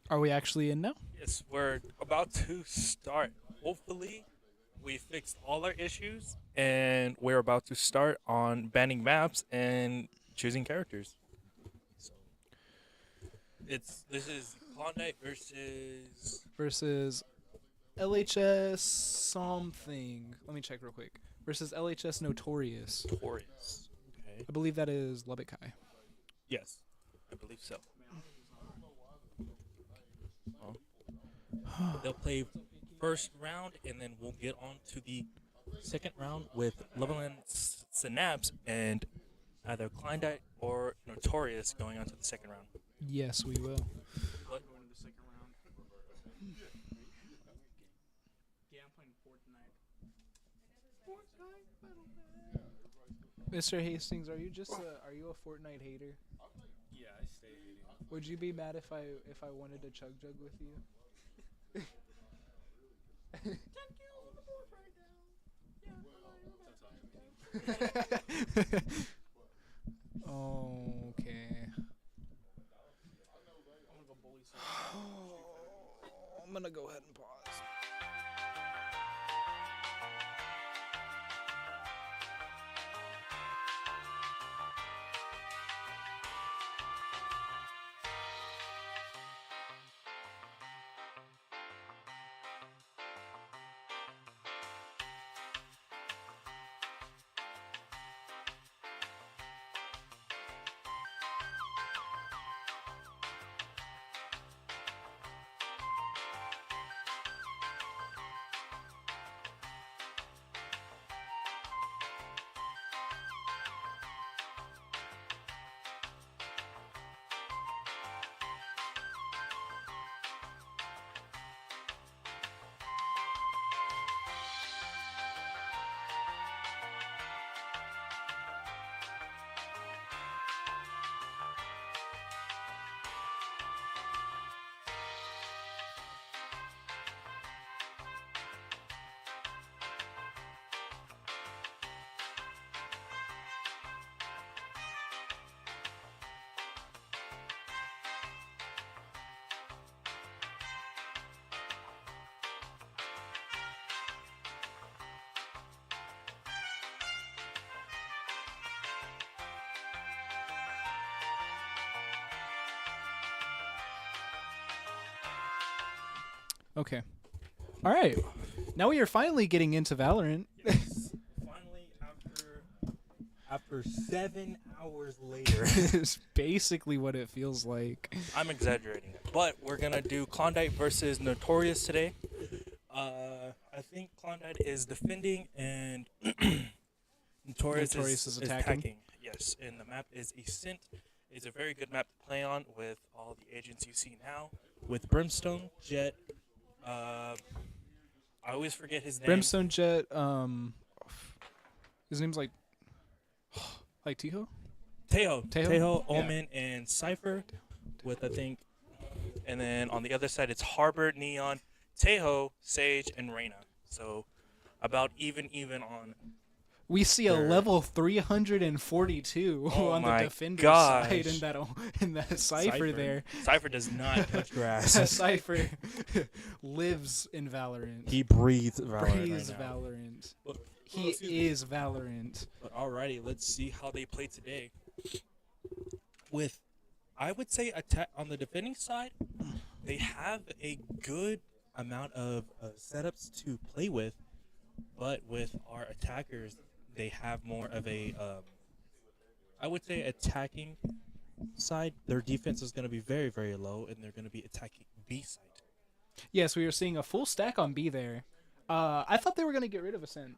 Are we actually in now? Yes, we're about to start. Hopefully, we fixed all our issues, and we're about to start on banning maps and choosing characters. So, this is Klondike Versus LHS something. Let me check real quick. Versus LHS Notorious. Taurus. Okay. I believe that is Lubbock High. Yes, I believe so. They'll play first round, and then we'll get on to the second round with Lhs Lan Synapse and either Klondike or Notorious going on to the second round. Yes, we will. What? Going to the second round. Yeah, I'm playing Fortnite. Mr. Hastings, are you a Fortnite hater? Yeah, I stay hating. Would you be mad if I wanted to chug jug with you? Okay. I'm gonna go ahead and pause. Okay. All right. Now we are finally getting into Valorant. Yes. Finally, after 7 hours later. It's basically what it feels like. I'm exaggerating, but we're gonna do Klondike versus Notorious today. I think Klondike is defending and Notorious is attacking. Yes, and the map is Ascent. It's a very good map to play on with all the agents you see now. With Brimstone, Jet. I always forget his name. Brimstone Jet. His name's like Teho. Teho, Omen, and Cypher. With I think, and then on the other side it's Harbor, Neon, Teho, Sage, and Reyna. So about even on. We see a There. level 342 Oh on the my defender gosh. side in that Cypher there. Cypher does not touch grass. Cypher lives in Valorant. He breathes Valorant Breathes right now. Valorant. But- He is Valorant. But alrighty, let's see how they play today. With, I would say, attack on the defending side, they have a good amount of setups to play with, but with our attackers, they have more of a, I would say, attacking side. Their defense is going to be very, very low, and they're going to be attacking B side. Yes, we are seeing a full stack on B there. I thought they were going to get rid of Ascent.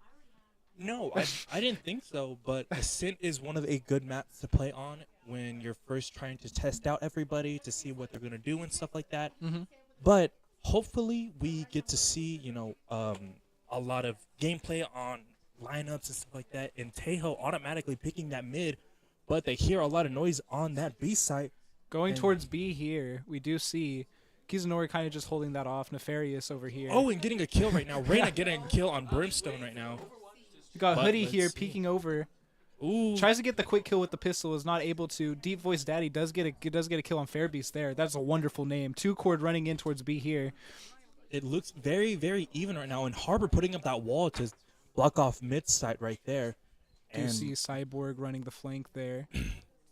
No, I didn't think so, but Ascent is one of a good maps to play on when you're first trying to test out everybody to see what they're going to do and stuff like that. Mm-hmm. But hopefully we get to see, a lot of gameplay on lineups and stuff like that, and Tejo automatically picking that mid, but they hear a lot of noise on that B site. Going And- towards B here, we do see Kizunori kind of just holding that off. Nefarious over here. Oh, and getting a kill right now. Reyna getting a kill on Brimstone right now. We got but Hoodie let's here see. peeking over. Ooh. Tries to get the quick kill with the pistol, is not able to. Deep Voice Daddy does get a kill on Fairbeast there. That's a wonderful name. 2-Cord running in towards B here. It looks very, very even right now. And Harbor putting up that wall to block off mid side right there. Do And see Cyborg running the flank there.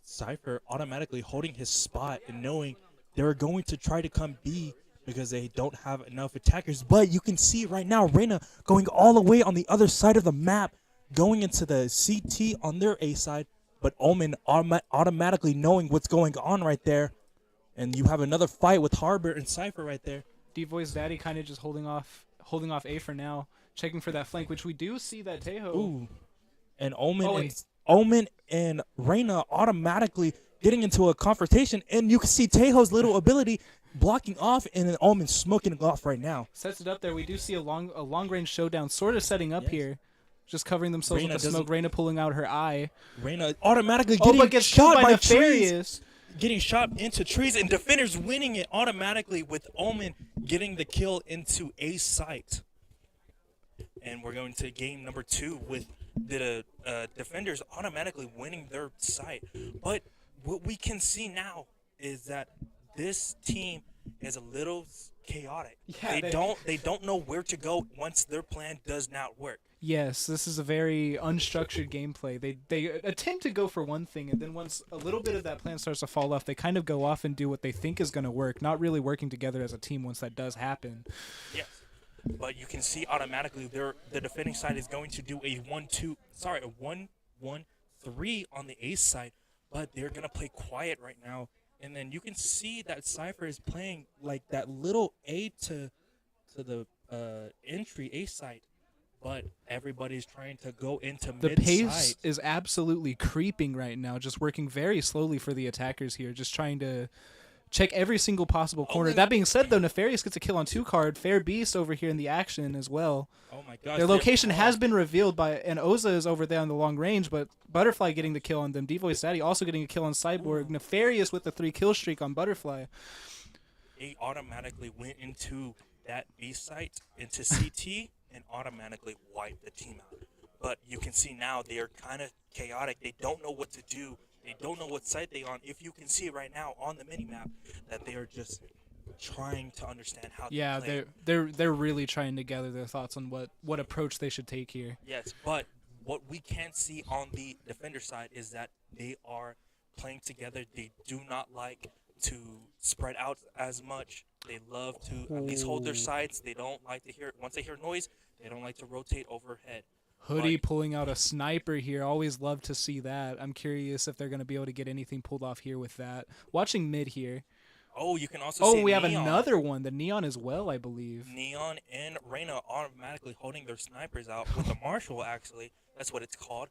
Cypher automatically holding his spot and knowing they're going to try to come B because they don't have enough attackers. But you can see right now Reyna going all the way on the other side of the map, going into the CT on their A side, but Omen automatically knowing what's going on right there. And you have another fight with Harbor and Cypher right there. Deep Voice Daddy kind of just holding off A for now, checking for that flank, which we do see that Tejo. Ooh. And Omen Oh, and wait. Omen and Reyna automatically getting into a confrontation, and you can see Tejo's little ability blocking off, and then Omen smoking it off right now. Sets it up there. We do see a long range showdown sort of setting up Yes. here. Just covering themselves Reyna with the smoke. doesn't- Reyna pulling out her eye. Reyna automatically Oh, getting but gets killed shot by by trees, Nefarious. getting shot into trees, and defenders winning it automatically with Omen getting the kill into A site. And we're going to game number 2 with the defenders automatically winning their site. But what we can see now is that this team is a little chaotic. Yeah, They don't know where to go once their plan does not work. Yes, this is a very unstructured gameplay. They attempt to go for one thing, and then once a little bit of that plan starts to fall off, they kind of go off and do what they think is going to work, not really working together as a team once that does happen. Yes. But you can see automatically the defending side is going to do a 1-1-3 on the ace side, but they're going to play quiet right now. And then you can see that Cypher is playing like that little A to the entry ace side, but everybody's trying to go into The mid pace side. is absolutely creeping right now, just working very slowly for the attackers here, just trying to check every single possible corner. That being said, though, Nefarious gets a kill on 2-Card. Fair Beast over here in the action as well. Oh my gosh. Their location has been revealed and Oza is over there on the long range, but Butterfly getting the kill on them. D-Voice Daddy also getting a kill on Cyborg. Nefarious with the 3-kill streak on Butterfly. They automatically went into that B site, into CT, and automatically wiped the team out. But you can see now they are kind of chaotic. They don't know what to do. They don't know what site they're on. If you can see right now on the minimap that they are just trying to understand how Yeah, to play. they're really trying to gather their thoughts on what approach they should take here. Yes, but what we can see on the defender side is that they are playing together. They do not like to spread out as much. They love to at least hold their sides. They don't like to hear, once they hear noise, they don't like to rotate overhead. Hoodie But- pulling out a sniper here. Always love to see that. I'm curious if they're going to be able to get anything pulled off here with that. Watching mid here. Oh, you can also see Oh, we have Neon. another one. The Neon as well, I believe. Neon and Reyna automatically holding their snipers out with the Marshall, actually. That's what it's called.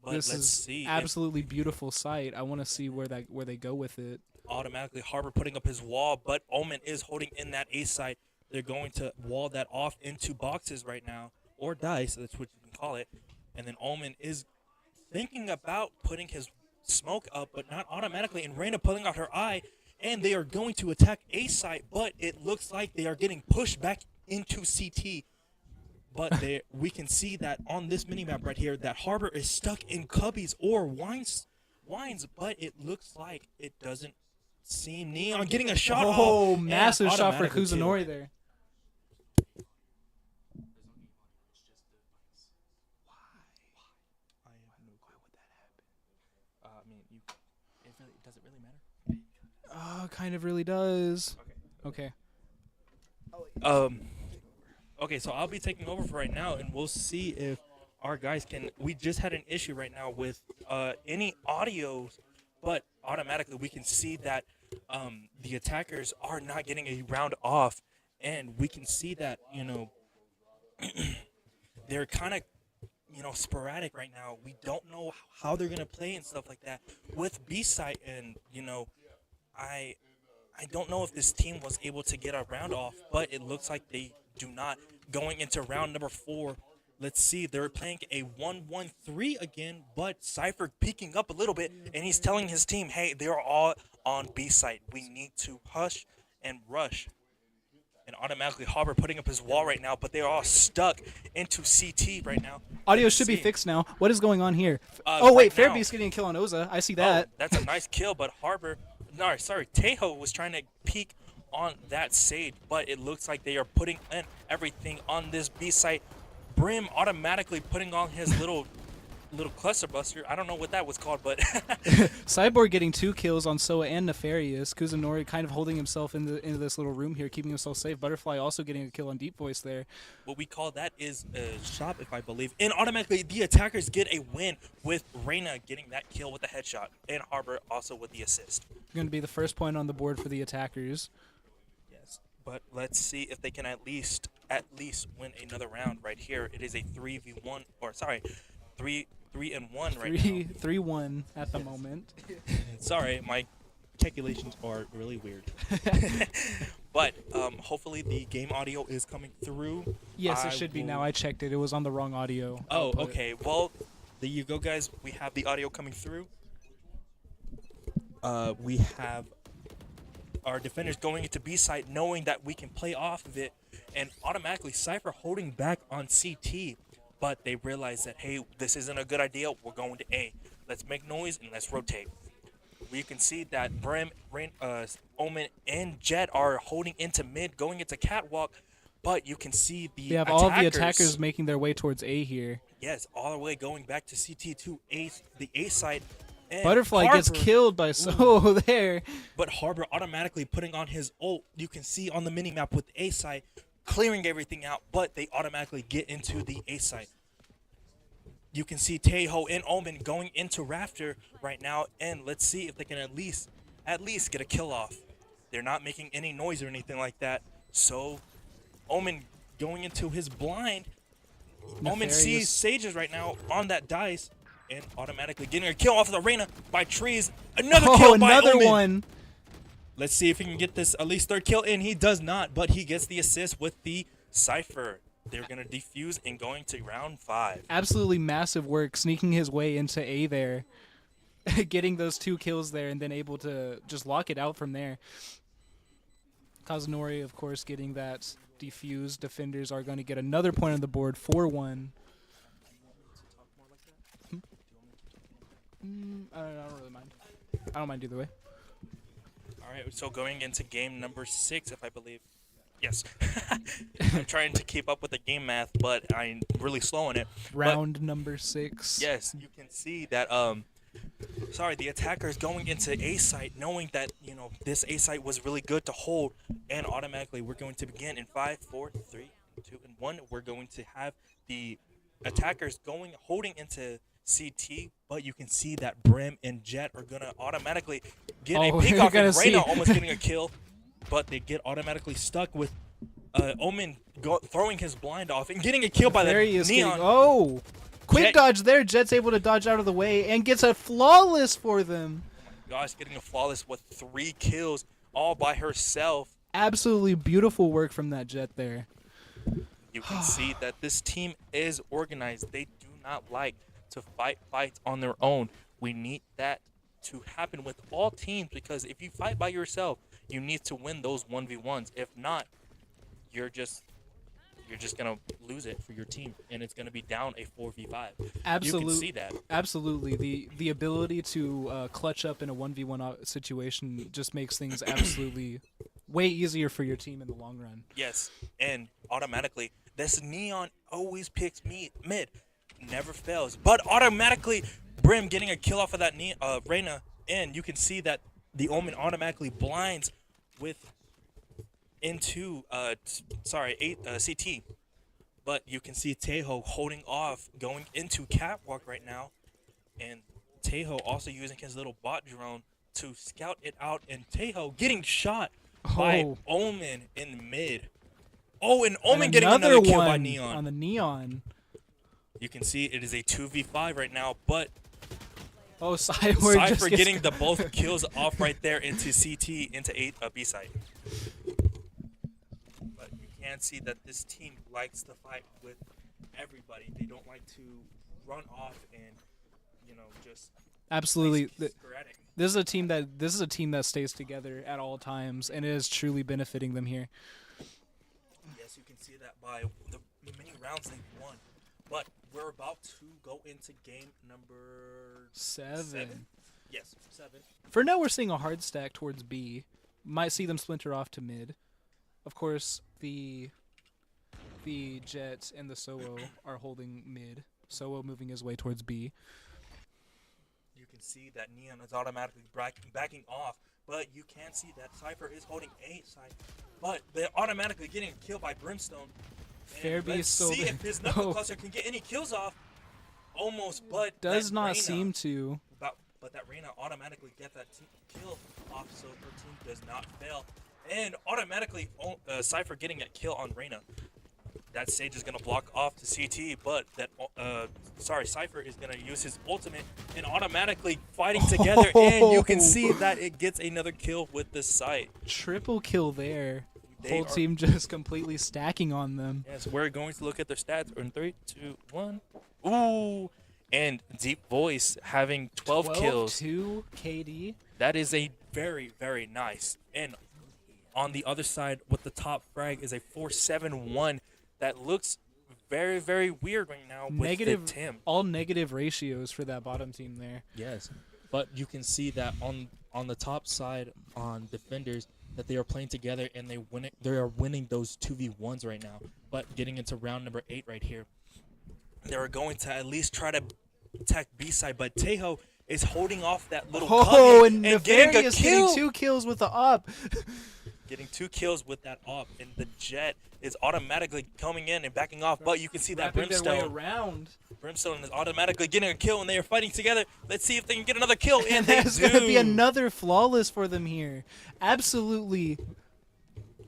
But This let's is see if absolutely beautiful sight. I want to see where they go with it. automatically Harbor putting up his wall, but Omen is holding in that A site. They're going to wall that off into boxes right now, or dice, that's what you can call it. And then Omen is thinking about putting his smoke up, but not automatically, and Reyna pulling out her eye, and they are going to attack A site, but it looks like they are getting pushed back into CT. But we can see that on this minimap right here, that Harbor is stuck in cubbies or wines, but it looks like it doesn't seem Neon getting a shot off. Oh, and massive shot for automatically kill. Kuzunori there. Does it really matter? Oh, kind of really does. Okay. Okay, so I'll be taking over for right now, and we'll see if our guys can. We just had an issue right now with any audios, but automatically we can see that the attackers are not getting a round off, and we can see that they're kind of sporadic right now. We don't know how they're gonna play and stuff like that with B side, and I don't know if this team was able to get a round off, but it looks like they do not. Going into round number 4, let's see. They're playing a 1-1-3 again, but Cypher peeking up a little bit, and he's telling his team, hey, they're all on B site. We need to hush and rush. And automatically Harbor putting up his wall right now, but they're all stuck into CT right now. Audio Let's should be see. fixed now. What is going on here? Right Wait, now- Fairbeast getting a kill on Oza. I see Oh, that. that's a nice kill, but Harbor, no, sorry, Tejo was trying to peek on that Sage, but it looks like they are putting in everything on this B site. Brim automatically putting on his little cluster buster. I don't know what that was called, but Cyborg getting 2 kills on Soa and Nefarious. Kuzunori kind of holding himself into this little room here, keeping himself safe. Butterfly also getting a kill on Deep Voice there. what we call that is a shop, if I believe. And automatically the attackers get a win with Reyna getting that kill with the headshot, and Harbor also with the assist. Going to be the first point on the board for the attackers. Yes, but let's see if they can at least win another round right here. It is a 3v1, or sorry, 3-1 right now. 3-1 at the moment. Sorry, my calculations are really weird. But hopefully the game audio is coming through. Yes, I it should be will- now. I checked it. It was on the wrong audio. Oh, output. okay. Well, there you go, guys. We have the audio coming through. We have our defenders going into B site knowing that we can play off of it, and automatically Cypher holding back on CT, but they realize that, hey, this isn't a good idea. We're going to A. Let's make noise and let's rotate. We can see that Brim, Omen, and Jet are holding into mid, going into catwalk, but you can see the We have all of the attackers making their way towards A here. Yes, all the way going back to CT to the A side. And Butterfly gets Harbor- killed by Soho there. But Harbor automatically putting on his ult. You can see on the minimap with A side clearing everything out, but they automatically get into the A side. You can see Tejo and Omen going into Rafter right now, and let's see if they can at least get a kill off. They're not making any noise or anything like that. So Omen going into his blind. Omen Nefarious. sees Sages right now on that dice and automatically getting a kill off of the arena by Trees. Another Oh, kill by another Omen. one. Let's see if he can get this at least third kill in. He does not, but he gets the assist with the Cypher. They're going to defuse and going to round 5. Absolutely massive work sneaking his way into A there. Getting those 2 kills there and then able to just lock it out from there. Kazunori, of course, getting that defused. Defenders are going to get another point on the board, 4-1. I don't really mind. I don't mind either way. All right, so going into game number 6, if I believe. Yes. I'm trying to keep up with the game math, but I'm really slow on it. Round number 6. Yes, you can see that the attacker is going into A site knowing that, this A site was really good to hold, and automatically we're going to begin in 5, 4, 3, 2, and 1. We're going to have the attackers holding into CT, but you can see that Brim and Jet are gonna automatically get a pick you're off gonna and Reyna see. almost getting a kill, but they get automatically stuck with Omen throwing his blind off and getting a kill by There the he is Neon. getting, quick Jet- dodge there. Jet's able to dodge out of the way and gets a flawless for them. Gosh, getting a flawless with 3 kills all by herself. Absolutely beautiful work from that Jet there. You can see that this team is organized. They do not like to fight fights on their own. We need that to happen with all teams, because if you fight by yourself, you need to win those 1v1s. If not, you're just gonna lose it for your team, and it's gonna be down a 4v5. You can see that. Absolutely. The ability to clutch up in a 1v1 situation just makes things absolutely way easier for your team in the long run. Yes, and automatically, this Neon always picks mid, never fails. But automatically, Brim getting a kill off of that Reyna, and you can see that the Omen automatically blinds into CT. But you can see Tejo holding off, going into catwalk right now, and Tejo also using his little bot drone to scout it out, and Tejo getting shot by Oh. Omen in mid. Oh, and And Omen getting another kill by one Neon. on the Neon. You can see it is a 2v5 right now, but Oh, Cyborg just Cypher gets getting the both kills off right there into CT, into B side. But you can see that this team likes to fight with everybody. They don't like to run off and, just absolutely. play sporadic. This is a team that stays together at all times, and it is truly benefiting them here. by the many rounds they've won. But we're about to go into game number 7. Yes, 7. For now, we're seeing a hard stack towards B. Might see them splinter off to mid. Of course, the Jet and the Sowo are holding mid. Sowo moving his way towards B. You can see that Neon is automatically backing off, but you can see that Cypher is holding A side, but they're automatically getting killed by Brimstone. And Fairby is let's still see there. if his knuckle cluster can get any kills off. Almost, but Does that not Reyna, seem to. But that Reyna automatically get that kill off, so her team does not fail, and automatically Cypher getting a kill on Reyna. That Sage is gonna block off to CT, but that Cypher is gonna use his ultimate and automatically fighting together, and you can see that it gets another kill with the site. Triple kill there. They Whole are- team just completely stacking on them. Yes, we're going to look at their stats in 3, 2, 1. Ooh, and Deep Voice having 12 kills. 2 KD. That is a very, very nice. And on the other side, with the top frag is a 4-7-1 that looks very, very weird right now with Negative, the Tim. all negative ratios for that bottom team there. Yes, but you can see that on the top side on defenders that they are playing together and they are winning those 2v1s right now. But getting into round number 8 right here, They were going to at least try to attack B side, but Tejo is holding off that little Oh, Cuggy and and getting a Nefarious kill. getting 2 kills with the up. Getting 2 kills with that op, and the Jet is automatically coming in and backing off. But you can see that Wrapping their way Brimstone. around. Brimstone is automatically getting a kill, and they are fighting together. Let's see if they can get another kill, and they There's do. going to be another flawless for them here. Absolutely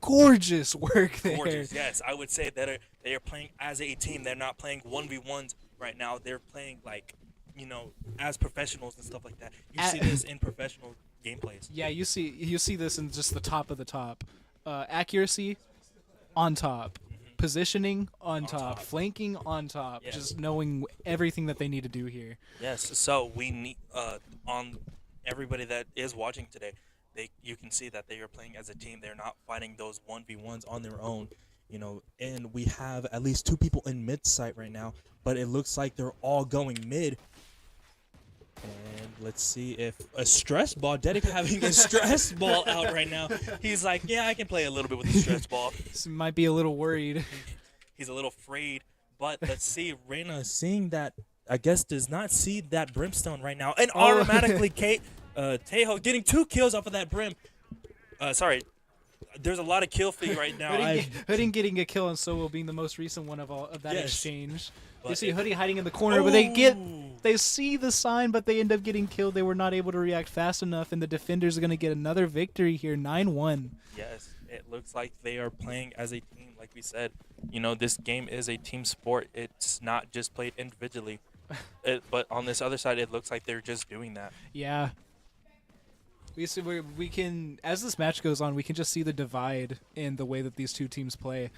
gorgeous work there. Gorgeous, yes. I would say that they are playing as a team. They're not playing 1v1s right now. They're playing as professionals and stuff like that. You see this in professional gameplays. Yeah, you see this in just the top of the top. Accuracy on top. Positioning on top. Flanking on top. Yes. Just knowing everything that they need to do here. Yes. So we need on everybody that is watching today. You can see that they are playing as a team. They're not fighting those 1v1s on their own. and we have at least 2 people in mid site right now, but it looks like they're all going mid. And let's see if a stress ball, Dedic having a stress ball out right now. He's like, yeah, I can play a little bit with the stretch ball. So might be a little worried. He's a little afraid, but let's see. Reyna seeing that, I guess, does not see that Brimstone right now. And automatically, Tejo getting 2 kills off of that Brim. Sorry, there's a lot of kill feed right now. Hooding getting a kill and Solo being the most recent one of that Yes. exchange. You But see it- Hoodie hiding in the corner, but they see the sign, but they end up getting killed. They were not able to react fast enough, and the defenders are going to get another victory here, 9-1. Yes, it looks like they are playing as a team. Like we said, this game is a team sport. It's not just played individually. But on this other side, it looks like they're just doing that. Yeah. We can, as this match goes on, we can just see the divide in the way that these two teams play.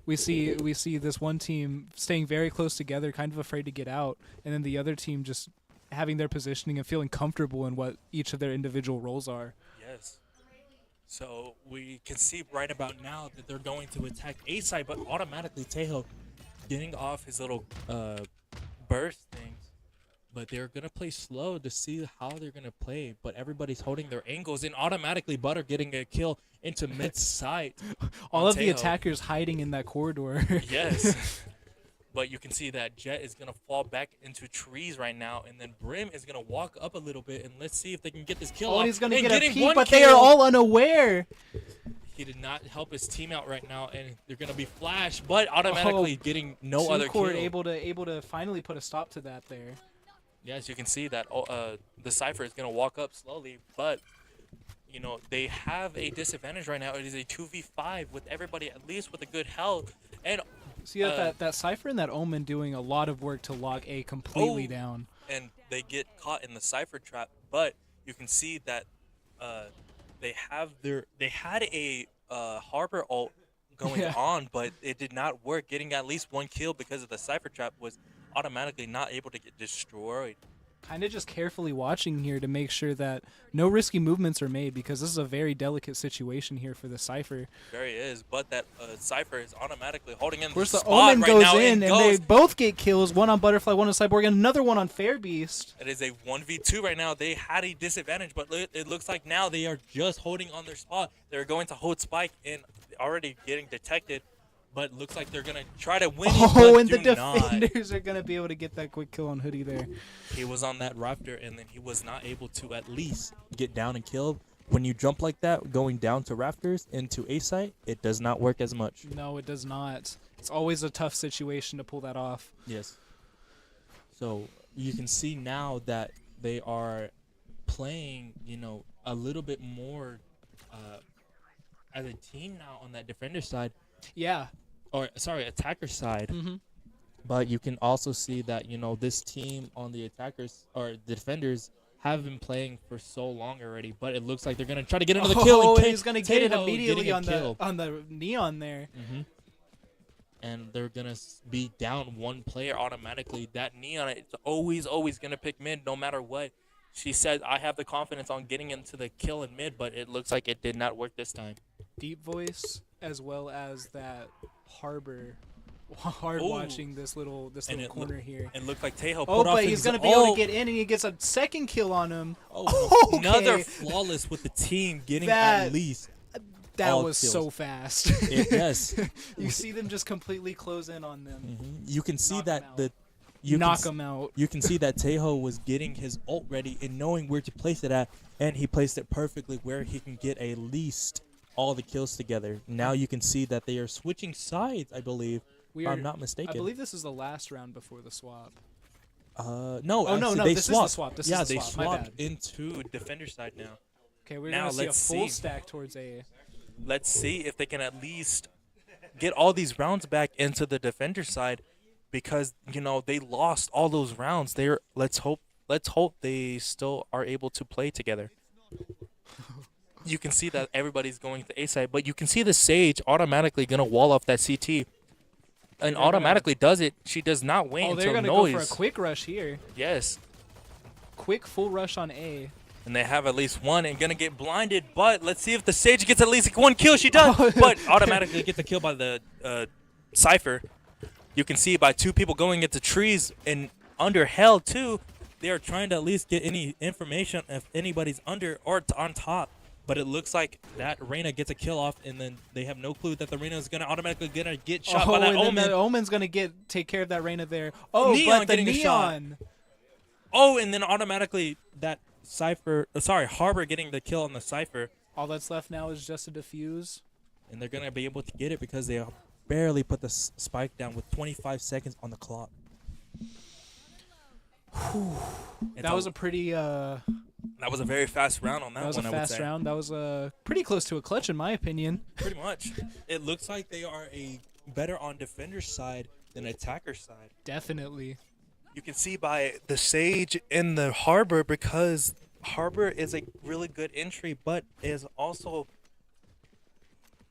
We see this one team staying very close together, kind of afraid to get out, and then the other team just having their positioning and feeling comfortable in what each of their individual roles are. Yes. So we can see right about now that they're going to attack A side, but automatically Tejo getting off his little burst things. But they're going to play slow to see how they're going to play. But everybody's holding their angles, and automatically Butter getting a kill into mid site. All On of the Tejo. attackers hiding in that corridor. Yes. But you can see that Jet is going to fall back into trees right now, and then Brim is going to walk up a little bit, and let's see if they can get this kill Oh, off. and he's going to get a getting peek, one but they are kill. all unaware. He did not help his team out right now, and they're going to be flashed, but automatically getting no other kill. able to finally put a stop to that there. Yes, you can see that the Cypher is going to walk up slowly, but they have a disadvantage right now. It is a 2v5 with everybody at least with a good health. And See that Cypher and that Omen doing a lot of work to lock A completely down. and they get caught in the Cypher trap, but you can see that they had a Harbor ult going Yeah. on, but it did not work. Getting at least 1 kill because of the Cypher trap was automatically not able to get destroyed. kind of just carefully watching here to make sure that no risky movements are made, because this is a very delicate situation here for the Cypher. Very is, but that Cypher is automatically holding in Of course, the the spot Omen right goes now in, and they both get kills. One on Butterfly, one on Cyborg, and another one on Fairbeast. It is a 1v2 right now. They had a disadvantage, but it looks like now they are just holding on their spot. They're going to hold Spike and already getting detected, but looks like they're going to try to win it, but And the do not. defenders are going to be able to get that quick kill on Hoodie there. He was on that Raptor, and then he was not able to at least Get down and killed. When you jump like that, going down to rafters into A site, it does not work as much. No, it does not. It's always a tough situation to pull that off. Yes. So you can see now that they are playing, a little bit more as a team now on that defender side, Yeah. or sorry, attacker side. Mm-hmm. But you can also see that, this team on the attackers or the defenders have been playing for so long already. But it looks like they're going to try to get into the kill. Oh, And he's going to get it Tejo immediately getting a on kill. the Neon there. Mm-hmm. And they're going to be down one player automatically. that Neon is always going to pick mid no matter what. She said, I have the confidence on getting into the kill in mid, but it looks like it did not work this time. Deep Voice, as well as that Harbor. Hard Ooh. watching this little it corner here. And looked like Tejo Oh, pulled off but he's his- going to be able to get in, and he gets a second kill on him. Oh, Okay. another flawless with the team getting That- at least. That all was kills. so fast. Yes. You see them just completely close in on them. You can see Knock that him out. the you Knock can, them out. You can see that Tejo was getting his ult ready and knowing where to place it at, and he placed it perfectly where he can get at least all the kills together. Now you can see that they are switching sides, I believe, if I'm not mistaken. I believe this is the last round before the swap. No, Oh, no, actually, no, they this swapped. is the swap. This yeah, is the they swap. My swapped bad. into defender side now. Okay, we're Now going to see a let's full see. stack towards A. Let's see if they can at least get all these rounds back into the defender side, because they lost all those rounds. Let's hope they still are able to play together. You can see that everybody's going to A side, but you can see the Sage automatically gonna wall off that CT, and automatically does it. She does not wait Oh, they're until going to noise. go for a quick rush here. Yes. Quick full rush on A. And they have at least one and gonna get blinded, but let's see if the Sage gets at least one kill. She does, but automatically gets the kill by the Cypher. You can see by two people going into trees and under hell too. They are trying to at least get any information if anybody's under or on top. But it looks like that Reyna gets a kill off, and then they have no clue that the Reyna is gonna automatically get shot by that and then Omen. that Omen's going to take care of that Reyna there. Oh, Neon but the getting a shot. Neon. Oh, and then automatically that Harbor getting the kill on the Cypher. All that's left now is just a defuse. And they're going to be able to get it because they barely put the spike down with 25 seconds on the clock. That was a pretty That was a very fast round on that, that was one. a I would fast say. round. That was pretty close to a clutch in my opinion. Pretty much. It looks like they are better on defender side than attacker side. Definitely. You can see by the Sage in the Harbor, because Harbor is a really good entry, but is also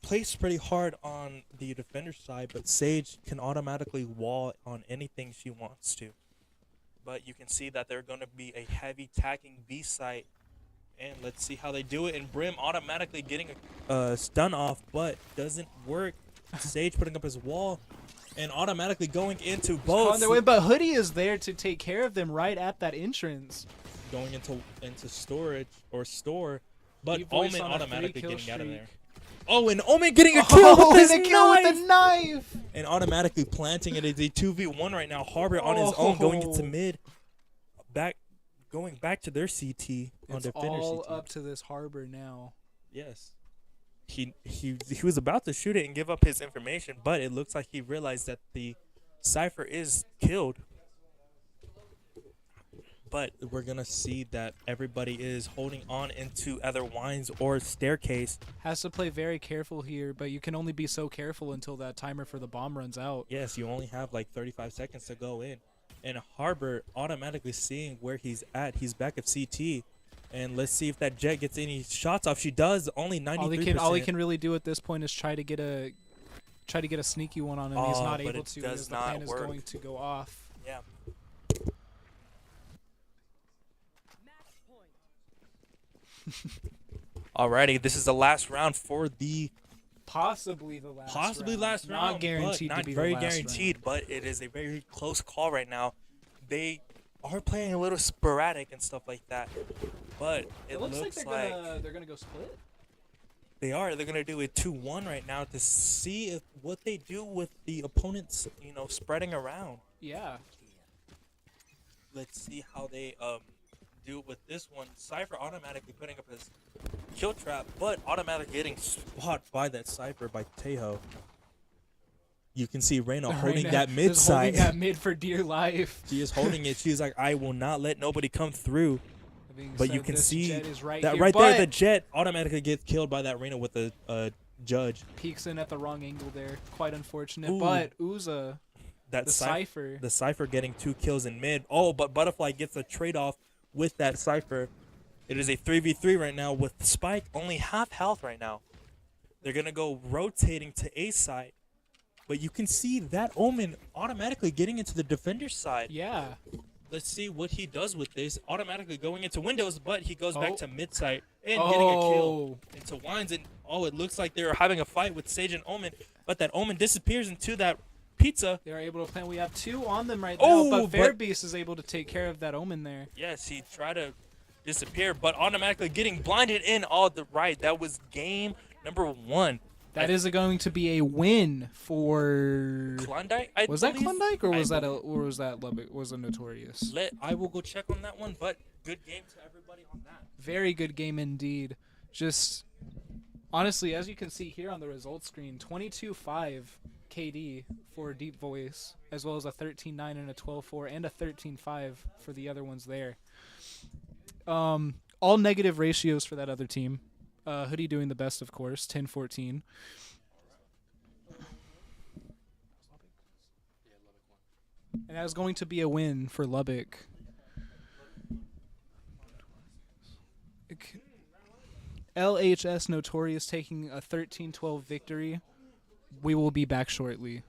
Placed pretty hard on the defender side, but Sage can automatically wall on anything she wants to. But you can see that they're going to be a heavy tacking B site, and let's see how they do it. And Brim automatically getting A stun off, but doesn't work. Sage putting up his wall and automatically going into On both. their way, but Hoodie is there to take care of them right at that entrance. Going into storage or store, but Deep Voice Omen on a automatically 3-kill getting out of streak. there. Oh, and Omen getting a kill with his and a kill knife! with the knife. And automatically planting it is a 2v1 right now. Harbor on his own going into Oh. mid. Going back to their CT on It's defender all CT. up to this Harbor now. Yes. he was about to shoot it and give up his information, but it looks like he realized that the Cypher is killed. But we're going to see that everybody is holding on into either wines or staircase. Has to play very careful here, but you can only be so careful until that timer for the bomb runs out. Yes, you only have like 35 seconds to go in. And Harbor automatically seeing where he's at. He's back of CT. And let's see if that Jet gets any shots off. She does. Only 93%. All he can really do at this point is try to get a sneaky one on him. He's Oh, not but able it to does because the not plan is work. going to go off. Yeah. Alrighty, this is the last round for the Possibly the last. last round. Not guaranteed but to not be very the last guaranteed, round. but it is a very close call right now. They are playing a little sporadic and stuff like that, but it looks like they're gonna go split. they are. They're gonna do a 2-1 right now to see if what they do with the opponents, spreading around. Yeah. Let's see how they do with this one. Cypher automatically putting up his kill trap, but automatically getting spot by that Cypher by Tejo. You can see Reyna holding that mid Just holding side. that mid for dear life. She is holding it. She's like, I will not let nobody come through. But you can see Jet is right that here, right there, but the Jet automatically gets killed by that Reyna with the Judge. peeks in at the wrong angle there. Quite unfortunate. Ooh. But Uza, That the Cy- Cypher. The Cypher getting 2 kills in mid. Oh, but Butterfly gets a trade-off with that Cypher. It is a 3v3 right now with Spike only half health right now. They're going to go rotating to A side. But you can see that Omen automatically getting into the defender's side. Yeah. Let's see what he does with this. Automatically going into windows, but he goes back Oh. to mid side and getting a kill Oh. into Wines. And it looks like they're having a fight with Sage and Omen. But that Omen disappears into that pizza. They are able to plan. We have 2 on them right Oh, now, but but- Fairbeast is able to take care of that Omen there. Yes, he tried to disappear, but automatically getting blinded in all the right. That was game number 1. That is going to be a win for. Klondike. Was that believe? Klondike or I was that believe. Lubbock? Was it Notorious? I will go check on that one, but good game to everybody on that. Very good game indeed. Just honestly, as you can see here on the results screen, 22-5 KD for Deep Voice, as well as a 13-9 and a 12-4 and a 13-5 for the other ones there. All negative ratios for that other team. Hoodie doing the best, of course, 10-14. And that is going to be a win for Lubbock. LHS Notorious taking a 13-12 victory. We will be back shortly.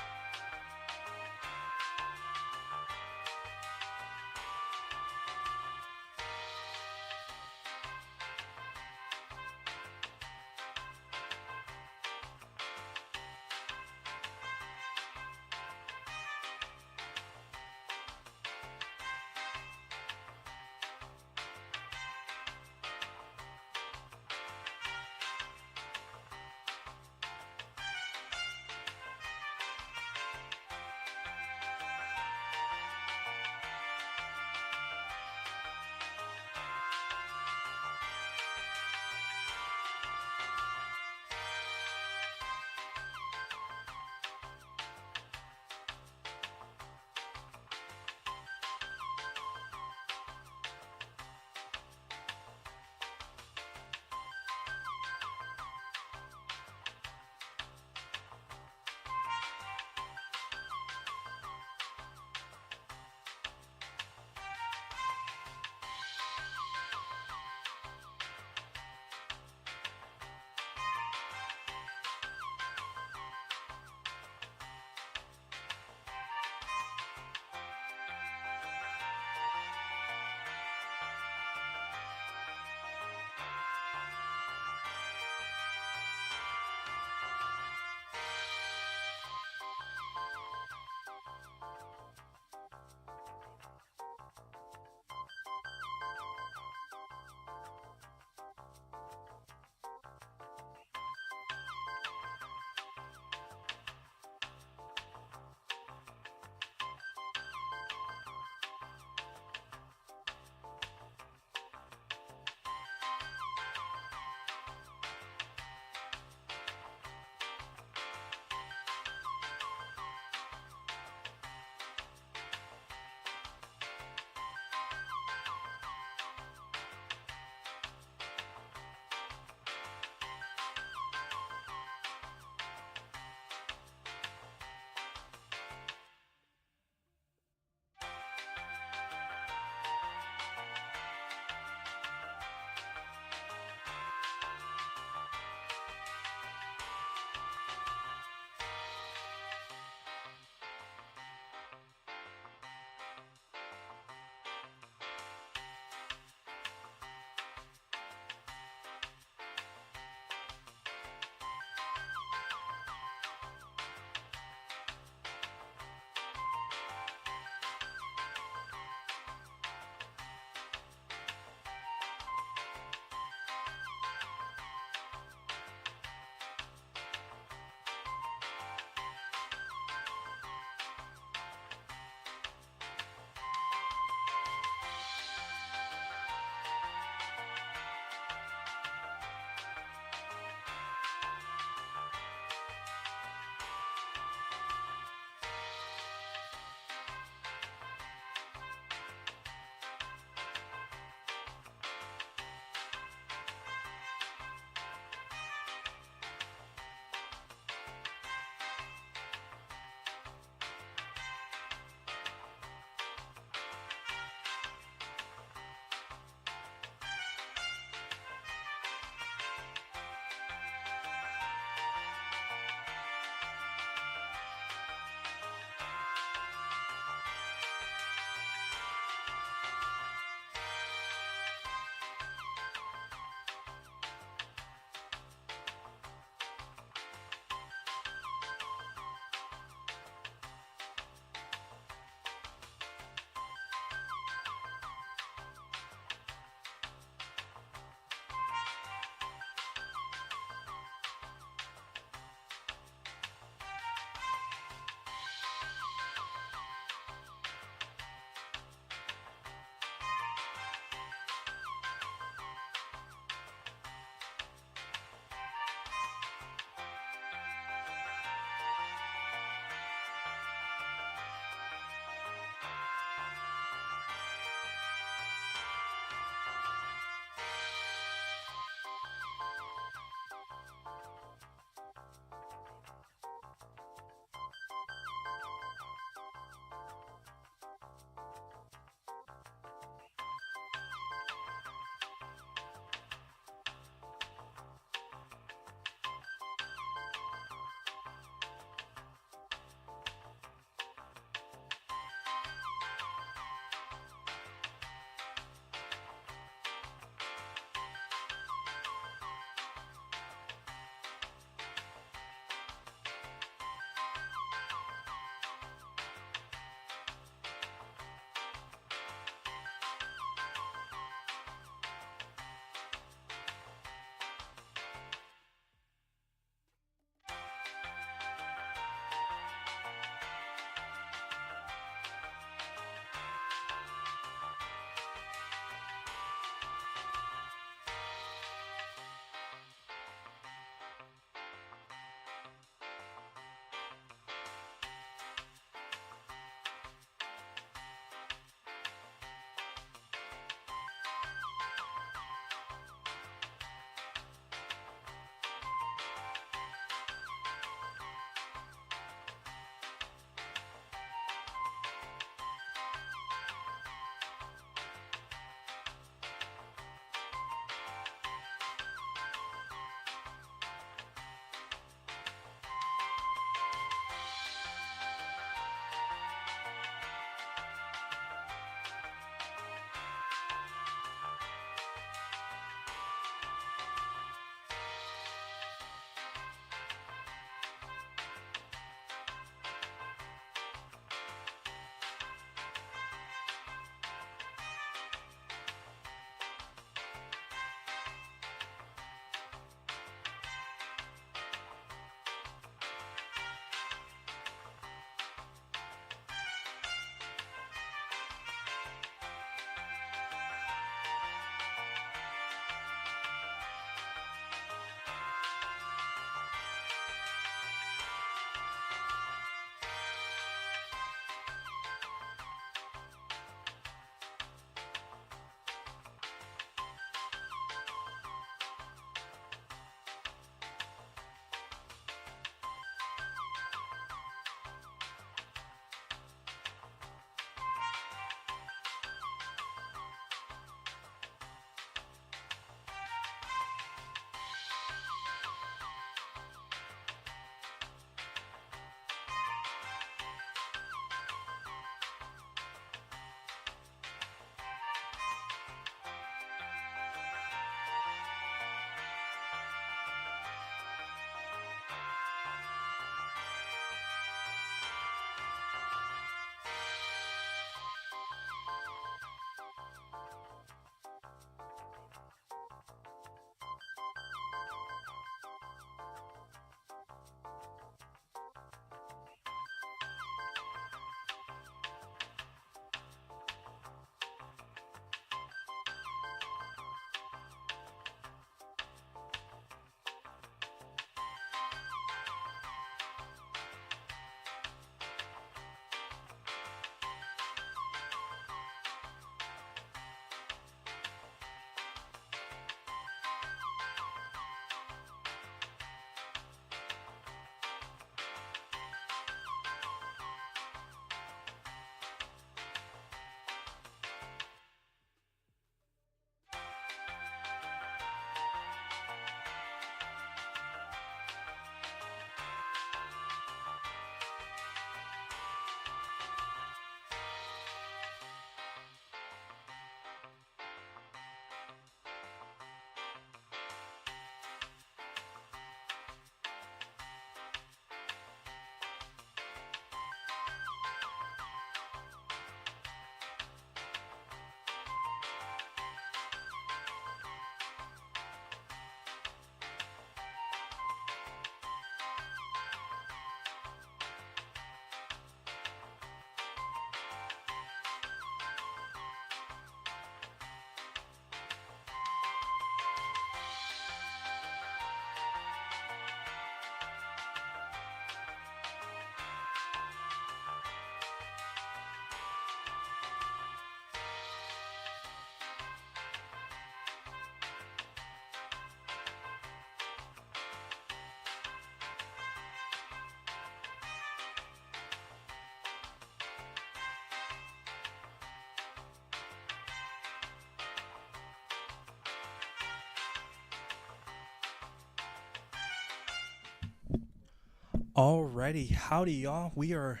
Alrighty, howdy y'all. We are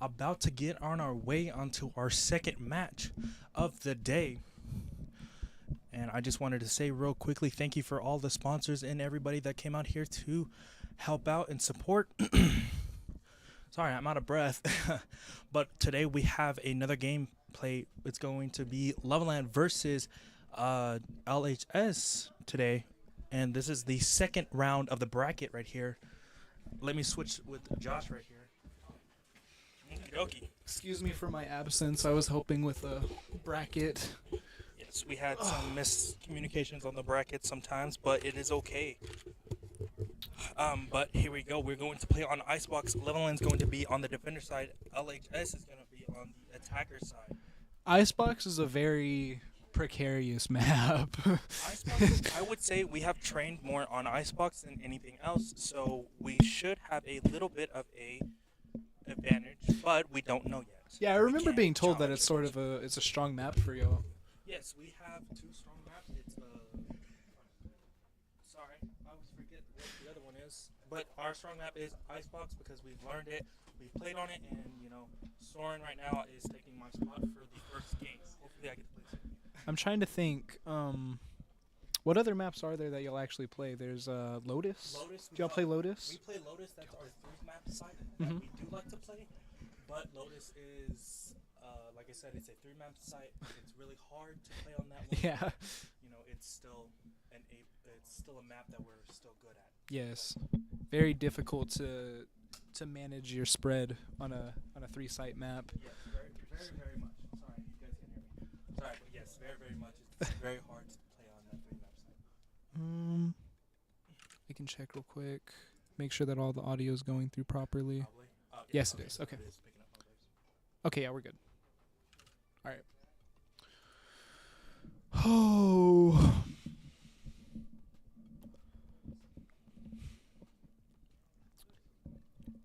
about to get on our way onto our second match of the day. And I just wanted to say real quickly, thank you for all the sponsors and everybody that came out here to help out and support. Sorry, I'm out of breath. But today we have another gameplay. It's going to be Lhs Lan versus LHS today. And this is the second round of the bracket right here. Let me switch with Josh right here. Okey-dokey. Excuse me for my absence. I was helping with a bracket. Yes, we had some miscommunications on the bracket sometimes, but it is okay. But here we go. We're going to play on Icebox. Lhs Lan's going to be on the defender side. LHS is going to be on the attacker side. Icebox is a very precarious map. Icebox, I would say we have trained more on Icebox than anything else, so we should have a little bit of a advantage, but we don't know yet. Yeah, I We remember can't being told that challenge it's sort of it's a strong map for y'all. Yes, we have two strong maps. It's sorry, I always forget what the other one is. But our strong map is Icebox because we've learned it, we've played on it, and Soren right now is taking my spot for the first game. Hopefully, I get to play soon. I'm trying to think. What other maps are there that y'all actually play? There's Lotus. Lotus. Do y'all play Lotus? We play Lotus. That's our third map site that Mhm. we do like to play. But Lotus is, like I said, it's a 3-map site. It's really hard to play on that one. Yeah. It's still it's still a map that we're still good at. Yes. Very difficult to manage your spread on a 3-site map. Yes, very, very, very much. Sorry, you guys can hear me. Sorry, but yes, very, very much. It's very hard to play on that 3-map site. I can check real quick. Make sure that all the audio is going through properly. Probably. Yes, it is. Okay. It is picking up my voice. Okay, yeah, we're good. All right. Oh.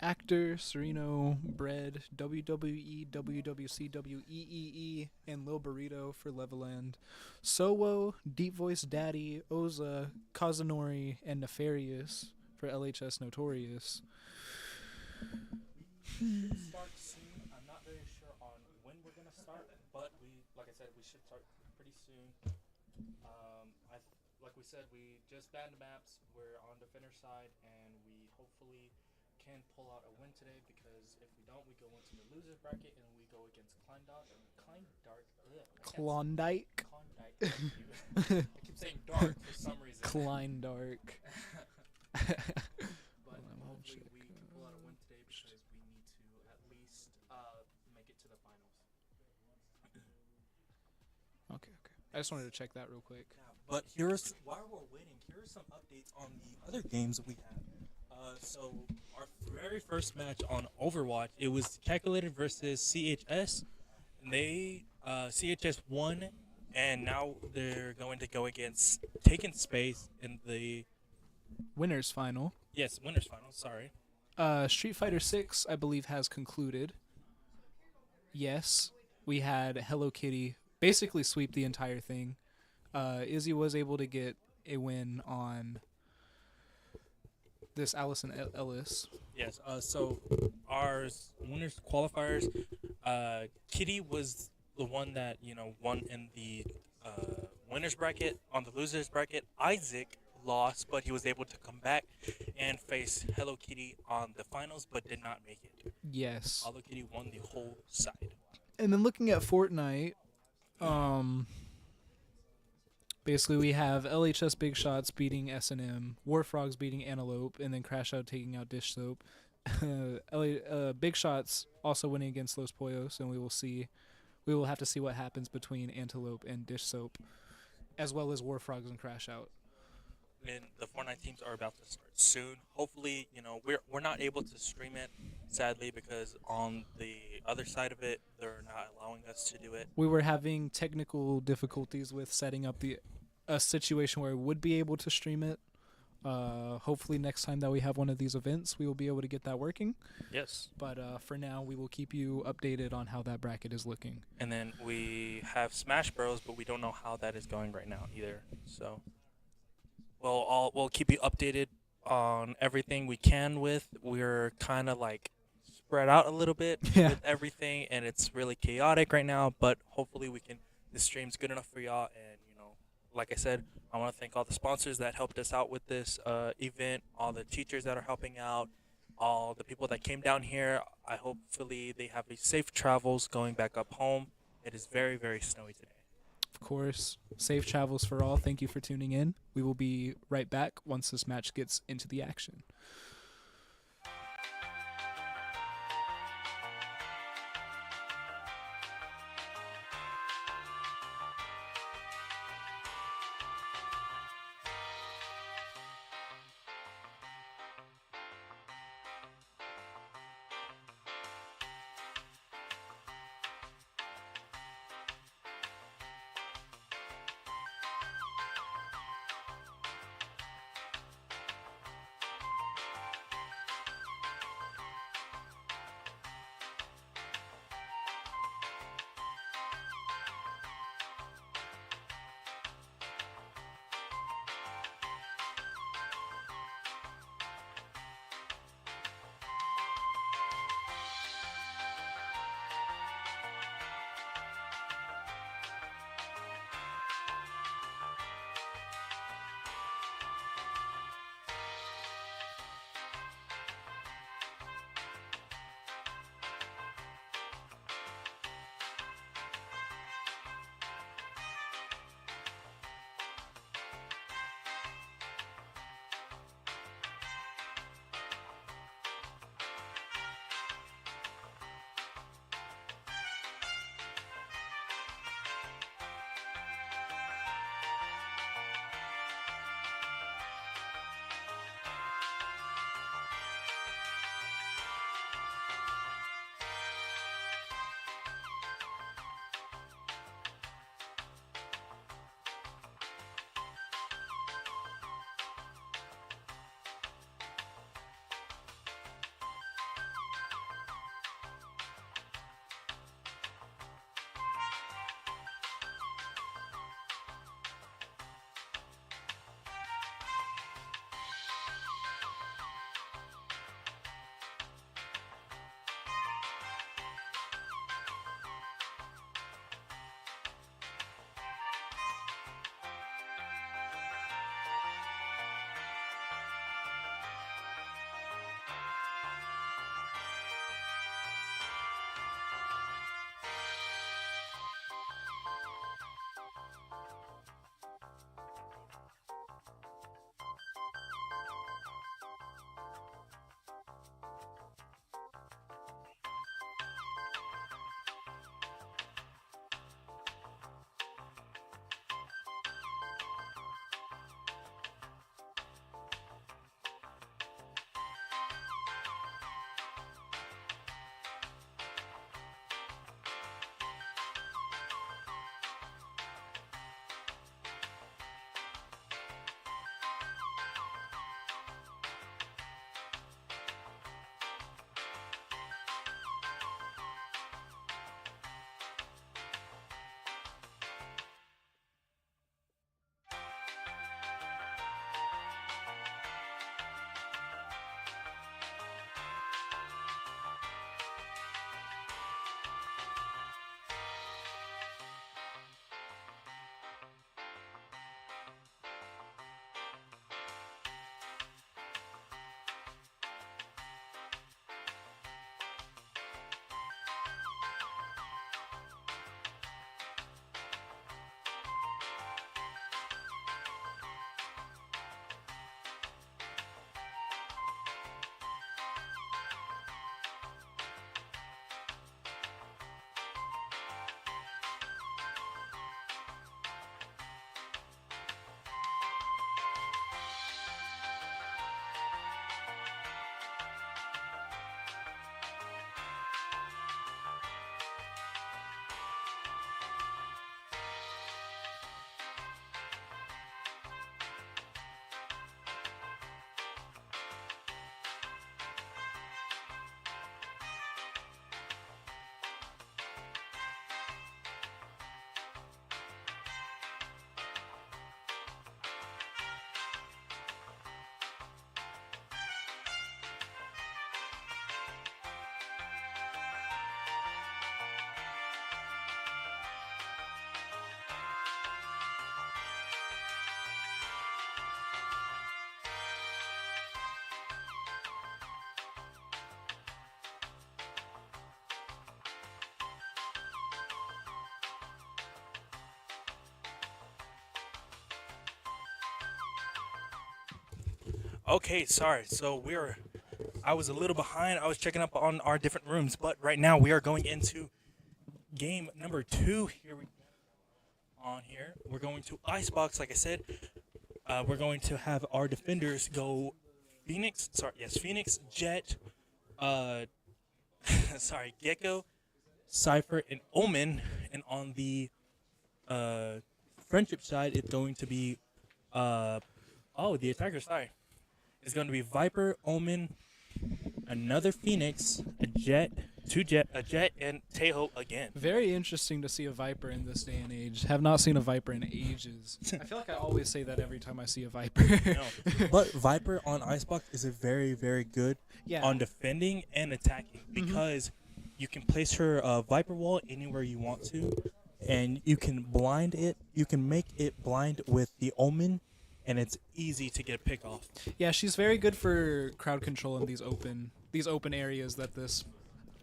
Actor, Sereno, Bread, WWE, WWC, WEEE, and Lil Burrito for Leveland. Sowo, Deep Voice Daddy, Oza, Kazunori, and Nefarious for LHS Notorious. Start soon. I'm not very sure on when we're gonna start, but like I said, we should start pretty soon. Like we said, we just banned maps. We're on defender side, and we hopefully can pull out a win today. Because if we don't, we go into the losers bracket and we go against Klondike. Klondike. Thank you. I keep saying dark for some reason. Kleindark. But hopefully we can pull out a win today because we need to at least make it to the finals. Okay. I just wanted to check that real quick. Yeah, but while we're waiting, here are some updates on the other games that we have. So our very first match on Overwatch, it was Calculated versus CHS. And they CHS won, and now they're going to go against Taken Space in the Winners final. winners final. Sorry. Street Fighter 6, I believe, has concluded. Yes, we had Hello Kitty basically sweep the entire thing. Izzy was able to get a win on this Allison Ellis. Yes. So our winners qualifiers, Kitty was the one that won in the winners bracket. On the losers bracket, Isaac lost, but he was able to come back and face Hello Kitty on the finals, but did not make it. Yes. Hello Kitty won the whole side. And then looking at Fortnite, basically we have LHS Big Shots beating S&M, Warfrogs beating Antelope, and then Crash Out taking out Dish Soap. Big Shots also winning against Los Pollos, and we will have to see what happens between Antelope and Dish Soap, as well as Warfrogs and Crash Out. And the Fortnite teams are about to start soon. Hopefully, we're not able to stream it, sadly, because on the other side of it, they're not allowing us to do it. We were having technical difficulties with setting up a situation where we would be able to stream it. Hopefully next time that we have one of these events, we will be able to get that working. Yes. But for now, we will keep you updated on how that bracket is looking. And then we have Smash Bros, but we don't know how that is going right now either. So, we'll keep you updated on everything we can with. We're kind of like spread out a little bit Yeah. with everything, and it's really chaotic right now. But hopefully, we can. This stream's good enough for y'all, and like I said, I want to thank all the sponsors that helped us out with this event, all the teachers that are helping out, all the people that came down here. I hopefully they have a safe travels going back up home. It is very, very snowy today. Of course, safe travels for all. Thank you for tuning in. We will be right back once this match gets into the action. Okay, sorry. So I was a little behind. I was checking up on our different rooms, but right now we are going into game number 2 here. We're going to Icebox, like I said. We're going to have our defenders go Phoenix, Jet, Gecko, Cypher, and Omen. And on the friendship side, it's going to be, the attacker side. It's going to be Viper, Omen, another Phoenix, a Jet, a Jet, and Tejo again. Very interesting to see a Viper in this day and age. Have not seen a Viper in ages. I feel like I always say that every time I see a Viper. No. But Viper on Icebox is a very, very good on defending and attacking because you can place her Viper wall anywhere you want to, and you can blind it. You can make it blind with the Omen, and it's easy to get a pick off. Yeah, she's very good for crowd control in these open areas that this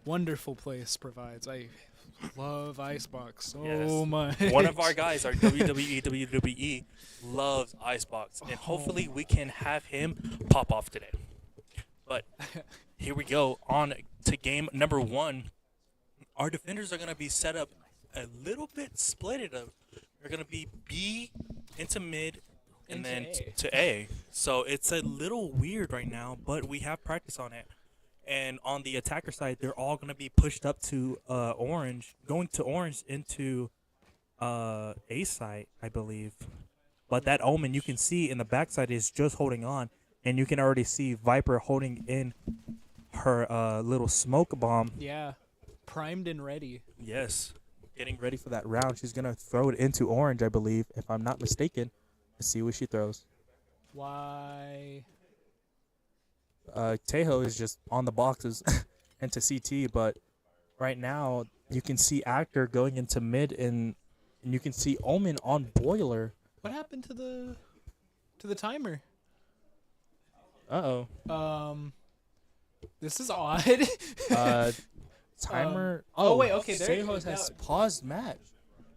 wonderful place provides. I love Icebox so much. One of our guys, our WWE, loves Icebox, and hopefully we can have him pop off today. But here we go on to game number 1. Our defenders are going to be set up a little bit split up. They're going to be B into mid and then to A. So it's a little weird right now, but we have practice on it. And on the attacker side, they're all going to be pushed up to orange, going to orange into A site, I believe. But that Omen, you can see in the backside, is just holding on. And you can already see Viper holding in her little smoke bomb. Yeah, primed and ready. Yes, getting ready for that round. She's going to throw it into orange, I believe, if I'm not mistaken. Let's see what she throws. Why? Tejo is just on the boxes into CT, but right now you can see Actor going into mid, and you can see Omen on boiler. What happened to the timer? This is odd. Timer. Oh wait, okay. There Tejo has paused match.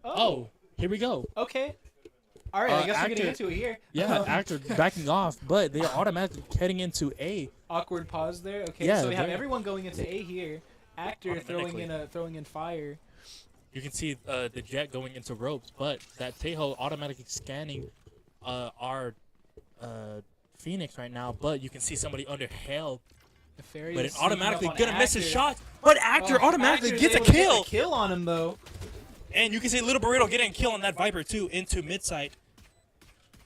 Oh, here we go. Okay. All right, I guess we're getting into it here. Yeah, Actor backing off, but they are automatically heading into A. Awkward pause there. Okay, Yeah, so we have everyone going into A here. Actor throwing in fire. You can see the Jet going into ropes, but that Tejo automatically scanning our Phoenix right now. But you can see somebody under Hell, but it automatically gonna miss his shot. But Actor automatically gets a kill. Get a kill on him though. And you can see Little Burrito getting a kill on that Viper too into mid site.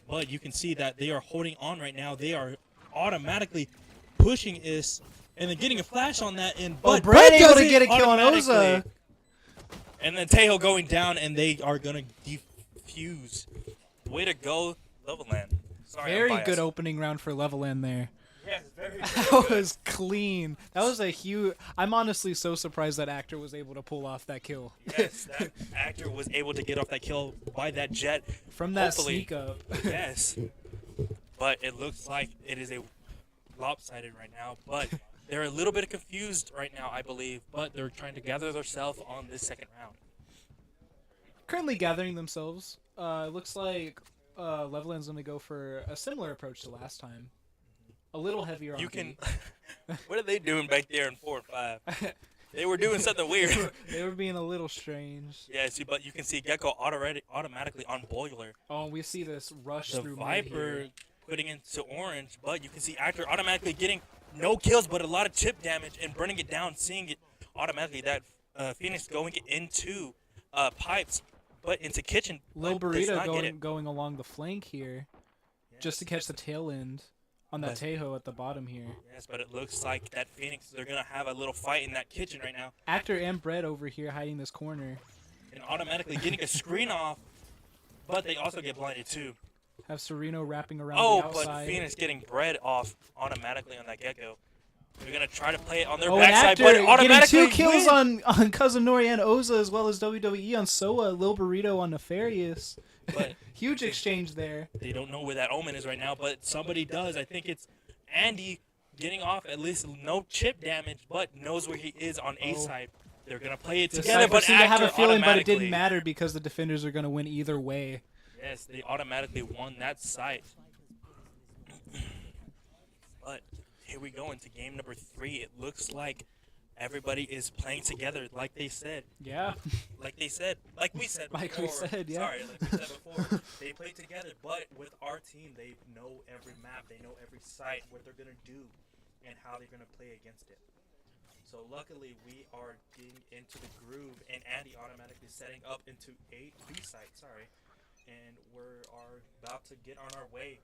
But you can see that they are holding on right now. They are automatically pushing this and then getting a flash on that. And but Brett able to get a kill on Oza. And then Tejo going down, and they are gonna defuse. Way to go, Lhs Lan. Sorry, very good opening round for Lhs Lan there. Yes, very good. That was clean. That was a huge. I'm honestly so surprised that Actor was able to pull off that kill. Yes, that Actor was able to get off that kill by that Jet. From that sneak up. Yes. But it looks like it is a lopsided right now. But they're a little bit confused right now, I believe. But they're trying to gather themselves on this second round. Currently gathering themselves. It looks like Lhs Lan's going to go for a similar approach to last time. A little heavier on What are they doing back there in 4 and 5? They were doing something weird. They were being a little strange. Yeah, see, but you can see Gecko automatically on boiler. Oh, we see this rush The through Viper putting into orange, but you can see Actor automatically getting no kills, but a lot of chip damage and burning it down, seeing it automatically. That Phoenix going into pipes, but into kitchen. Lil Burrito going along the flank here, just to catch the tail end. On that Tejo at the bottom here. Yes, but it looks like that Phoenix, they're going to have a little fight in that kitchen right now. Actor and Brett over here hiding this corner. And automatically getting a screen off, but they also get blinded too. Have Sereno wrapping around the outside. But Phoenix getting Brett off automatically on that Gecko. They're going to try to play it on their and backside, Actor but it automatically getting 2 kills on Cousin Nori and Oza, as well as WWE on Soa, Lil Burrito on Nefarious. But huge exchange there. They don't know where that Omen is right now, but somebody does. I think it's Andy getting off at least no chip damage, but knows where he is on A side. They're going to play it together, but I have a feeling, but it didn't matter because the defenders are going to win either way. Yes, they automatically won that site. But here we go into game number 3. It looks like everybody is playing together, like they said. Yeah. Like we said before. Like we said, yeah. Sorry, like we said before. They play together, but with our team, they know every map, they know every site, what they're gonna do, and how they're gonna play against it. So luckily, we are getting into the groove, and Andy automatically setting up into a B site. Sorry, and are about to get on our way.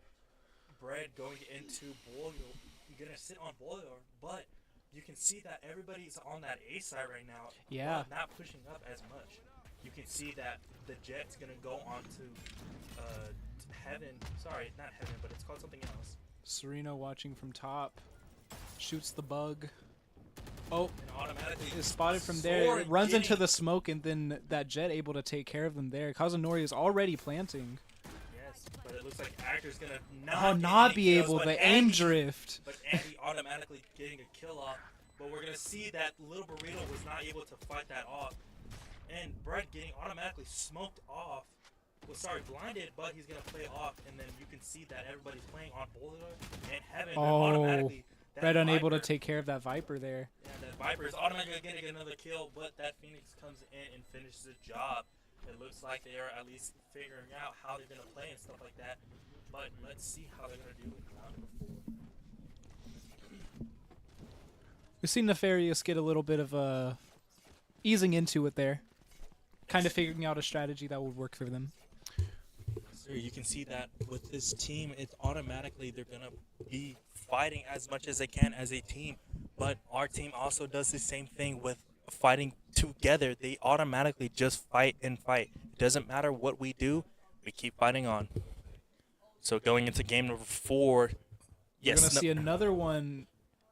Bread going into Boiler, gonna sit on Boiler, but you can see that everybody's on that A side right now. Yeah. But not pushing up as much. You can see that the Jet's gonna go on to Heaven. Sorry, not Heaven, but it's called something else. Serena watching from top. Shoots the bug. Oh, And automatically is spotted from there. Soren It runs into getting- the smoke, and then that Jet able to take care of them there. Kazunori is already planting. Yes, but it looks like Actor's gonna Oh, not, not get be any kills, able but to aim Andy- drift. But Andy automatically getting a kill off. But we're gonna see that Little Burrito was not able to fight that off. And Brett getting automatically smoked off. Well, sorry, blinded, but he's gonna play off, and then you can see that everybody's playing on Boulder and Heaven. but Oh, automatically, that Red unable to Viper- take care of that Viper there. Yeah, that Viper is automatically getting another kill, but that Phoenix comes in and finishes the job. It looks like they are at least figuring out how they're gonna play and stuff like that. But let's see how they're gonna do in round number 4. We've seen Nefarious get a little bit of easing into it there. Kind of figuring out a strategy that would work for them. So you can see that with this team, it's automatically they're gonna be fighting as much as they can as a team. But our team also does the same thing with fighting together. They automatically just fight and fight. It doesn't matter what we do, we keep fighting on. So going into game number 4, You're yes, going to no- see another one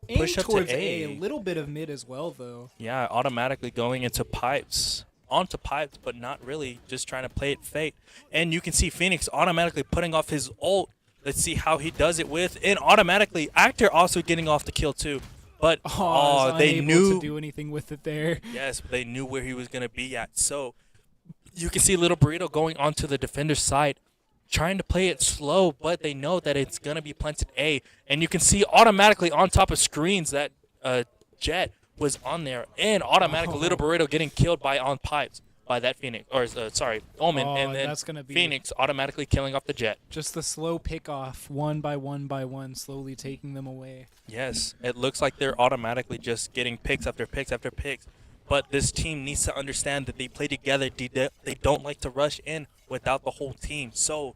aim Push up to towards A. A. little bit of mid as well, though. yeah, automatically going into pipes. Onto pipes, but not really, just trying to play it fake. And you can see Phoenix automatically putting off his ult. Let's see how he does it with, and automatically Actor also getting off the kill too. But Oh, they unable knew, to do anything with it there. yes, they knew where he was gonna be at. So you can see Little Burrito going onto the defender's side, trying to play it slow, but they know that it's gonna be planted A. And you can see automatically on top of screens that Jet was on there, and automatically Little Burrito getting killed by on pipes by that Phoenix, or sorry, Omen, Oh, and then that's gonna be- Phoenix automatically killing off the Jet. Just the slow pick off, one by one, slowly taking them away. Yes, it looks like they're automatically just getting picks after picks after picks. But this team needs to understand that they play together. They don't like to rush in without the whole team. So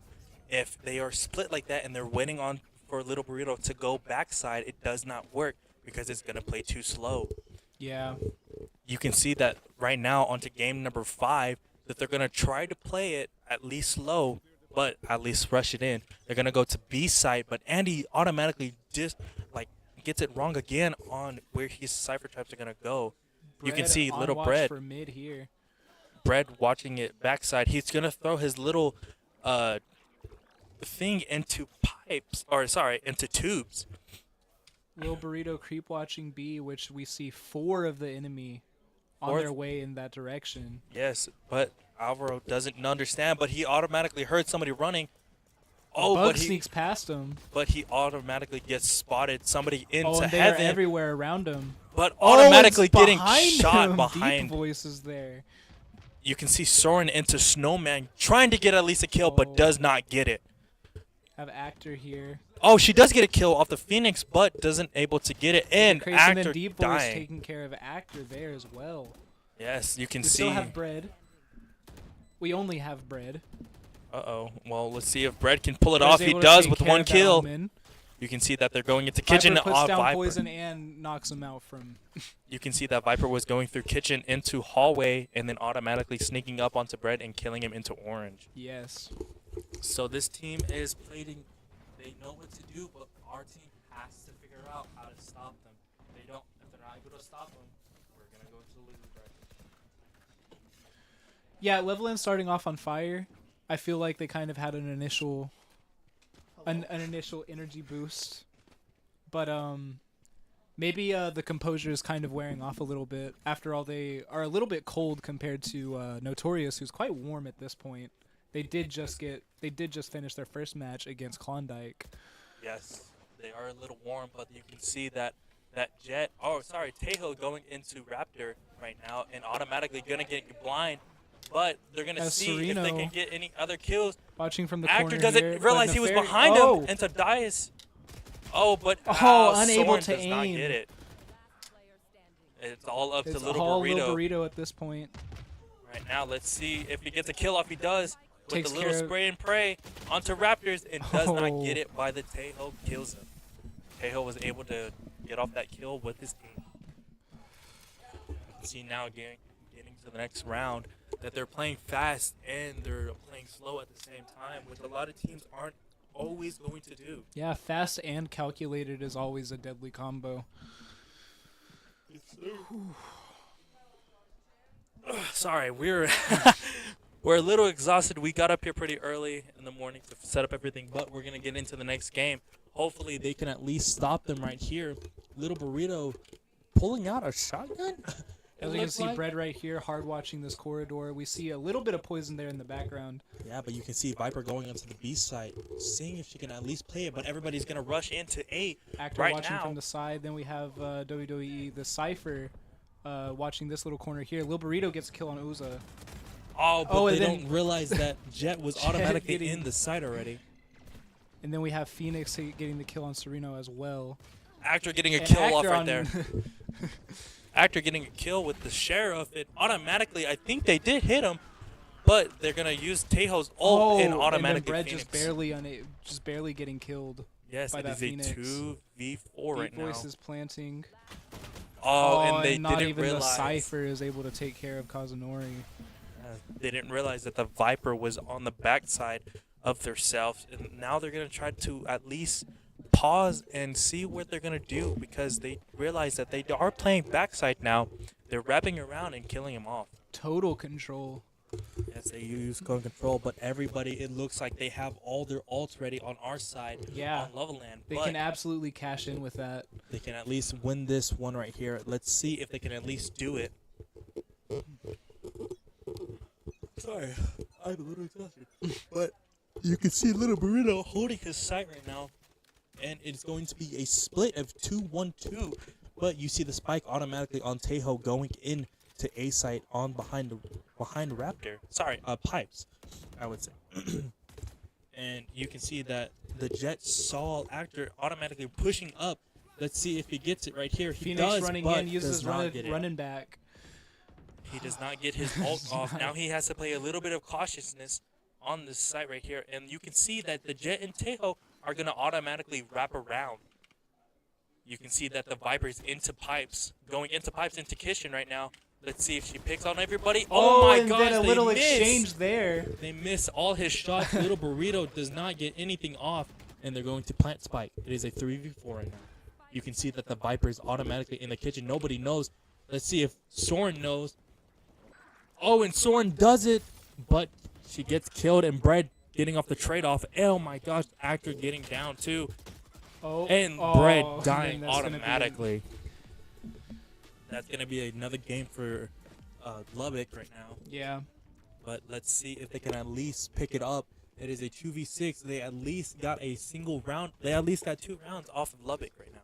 if they are split like that and they're waiting on for Little Burrito to go backside, it does not work because it's going to play too slow. Yeah. You can see that right now onto game number 5 that they're going to try to play it at least slow, but at least rush it in. They're going to go to B side, but Andy automatically just like gets it wrong again on where his cipher traps are going to go. You can Bread see on Little watch Bread. for mid here. Bread watching it backside. He's going to throw his little thing into pipes, or sorry, into tubes. Lil Burrito creep watching B, which we see 4 of the enemy on Fourth. their way in that direction. Yes, but Alvaro doesn't understand, but he automatically heard somebody running. Oh, Bug but sneaks past him. he automatically gets spotted. Somebody into Oh, and they're heaven, everywhere around him. but Oh, automatically it's getting behind shot him. behind. Deep voices there. You can see Soren into Snowman trying to get at least a kill, Oh. but does not get it. Have Actor here. Oh, she does get a kill off the Phoenix, but doesn't able to get it. And Crazy, and Actor then Deep Voice dying. taking care of Actor there as well. Yes, you can We see. still have Bread. We only have Bread. Uh-oh. Well, let's see if Bread can pull it Bread's off. He able to does take with care one of that kill. Omen. You can see that they're going into kitchen. Viper puts down Viper. poison and knocks him out from. You can see that Viper was going through kitchen into hallway and then automatically sneaking up onto Bread and killing him into orange. Yes. So this team is playing. They know what to do, but our team has to figure out how to stop them. If they're not able to stop them, we're gonna go to lose right. Yeah, Leveland starting off on fire. I feel like they kind of had an initial initial energy boost. But maybe the composure is kind of wearing off a little bit. After all, they are a little bit cold compared to Notorious, who's quite warm at this point. They did just finish their first match against Klondike. Yes. They are a little warm, but you can see that Jet, Tejo going into Raptor right now and automatically gonna get blind. But they're gonna As see if they Sereno can get any other kills. Watching from the Actor corner doesn't here, but realize he was Nefari- behind oh! him, and Tadias. Oh, but unable Soren to does not aim. get it. It's all up It's to Little all Burrito. Little Burrito at this point. Right now, let's see if he gets a kill off. He does. With Takes the little care of- spray and pray onto Raptors and does not Oh. get it by the Tejo kills him. Tejo was able to get off that kill with his team. You can see now getting to the next round that they're playing fast and they're playing slow at the same time, which a lot of teams aren't always going to do. Yeah, fast and calculated is always a deadly combo. Sorry, we're we're a little exhausted. We got up here pretty early in the morning to set up everything, but we're gonna get into the next game. Hopefully they can at least stop them right here. Little Burrito pulling out a shotgun. As you can see, Bread right here, hard watching this corridor. We see a little bit of poison there in the background. Yeah, but you can see Viper going onto the B side, seeing if she can at least play it. But Everybody's gonna rush into A Actor right watching now. from the side. Then we have WWE, the Cypher, watching this little corner here. Lil Burrito gets a kill on Uza. Oh, but Oh, and they then- don't realize that Jet was Jet automatically getting- in the side already. And then we have Phoenix getting the kill on Sereno as well. Actor getting a And kill off Actor right on- there. Actor getting a kill with the Sheriff. It automatically, I think they did hit him, but they're gonna use Tejo's ult and then automatically Bread Phoenix. just barely getting killed. Yes, by it that is a Phoenix. 2v4 right now. Voice is planting. Oh, and they not didn't even the realize. Cypher is able to take care of Kazunori. They didn't realize that the Viper was on the backside of themselves, and now they're gonna try to at least pause and see what they're gonna do because they realize that they are playing backside now. They're wrapping around and killing him off. Total control. Yes, they use gun control, but everybody, it looks like they have all their ults ready on our side. Yeah. On Lhs Lan, They but can absolutely cash in with that. They can at least win this one right here. let's see if they can at least do it. Sorry, I'm a little exhausted. But you can see Little Burrito holding his side right now. And it's going to be a split of 2-1-2. But you see the spike automatically on Tejo going in to A site on behind Raptor. Sorry, Pipes, I would say. and you can see that the Jet saw Actor automatically pushing up. Let's see if he gets it right here. He Phoenix does, running but in, uses does not get it. running back. He does not get his ult off. Now he has to play a little bit of cautiousness on this site right here. And you can see that the Jet and Tejo are going to automatically wrap around. You can see that the Viper's into pipes, going into pipes into Kitchen right now. Let's see if she picks on everybody. Oh, my and gosh, then a little they miss. exchange there. They miss all his shots. Little Burrito does not get anything off, and they're going to plant spike. It is a 3v4 right now. You can see that the Viper is automatically in the kitchen. Nobody knows. Let's see if Soren knows. Oh, and Soren does it, but she gets killed, and Bread getting off the trade-off. Oh my gosh, Actor getting down too. And Bread dying that's gonna be- automatically. That's going to be another game for Lubbock right now. Yeah. But let's see if they can at least pick it up. It is a 2v6. They at least got a single round. They at least got 2 rounds off of Lubbock right now.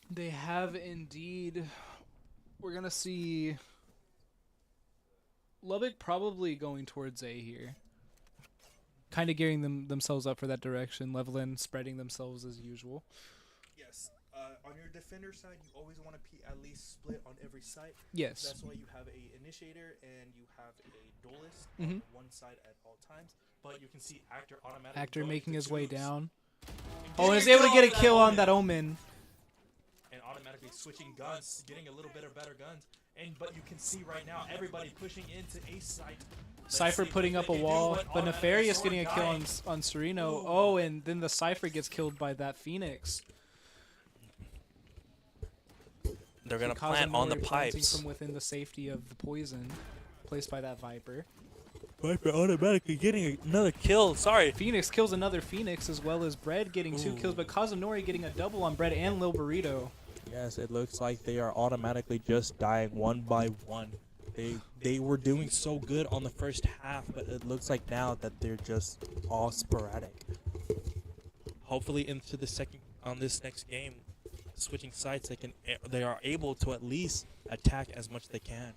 They have indeed. We're going to see Lubbock probably going towards A here. Kind of gearing themselves up for that direction. Lhs Lan spreading themselves as usual. Yes. On your defender side, you always want to at least split on every side. Yes. That's why you have a initiator and you have a duelist Mhm. on one side at all times. But you can see Actor automatically Actor going making to his way twos. down. And Oh, and is getting able to get a on kill on Omen. that Omen. And automatically switching guns, getting a little bit of better guns. But you can see right now everybody pushing into a site. Let's Cypher see putting what up they a can do, wall, but but automatically Nefarious Soren getting a kill dying. on Sereno. Ooh. Oh, and then the Cypher gets killed by that Phoenix. They're gonna Kazunori plant on the planting pipes. from within the safety of the poison placed by that Viper. Viper automatically getting another kill. Sorry. Phoenix kills another Phoenix as well as Bread getting 2 kills, but Kazunori getting a double on Bread and Lil Burrito. Yes, it looks like they are automatically just dying one by one. They were doing so good on the first half, but it looks like now that they're just all sporadic. hopefully into the this next game, switching sides, they are able to at least attack as much as they can.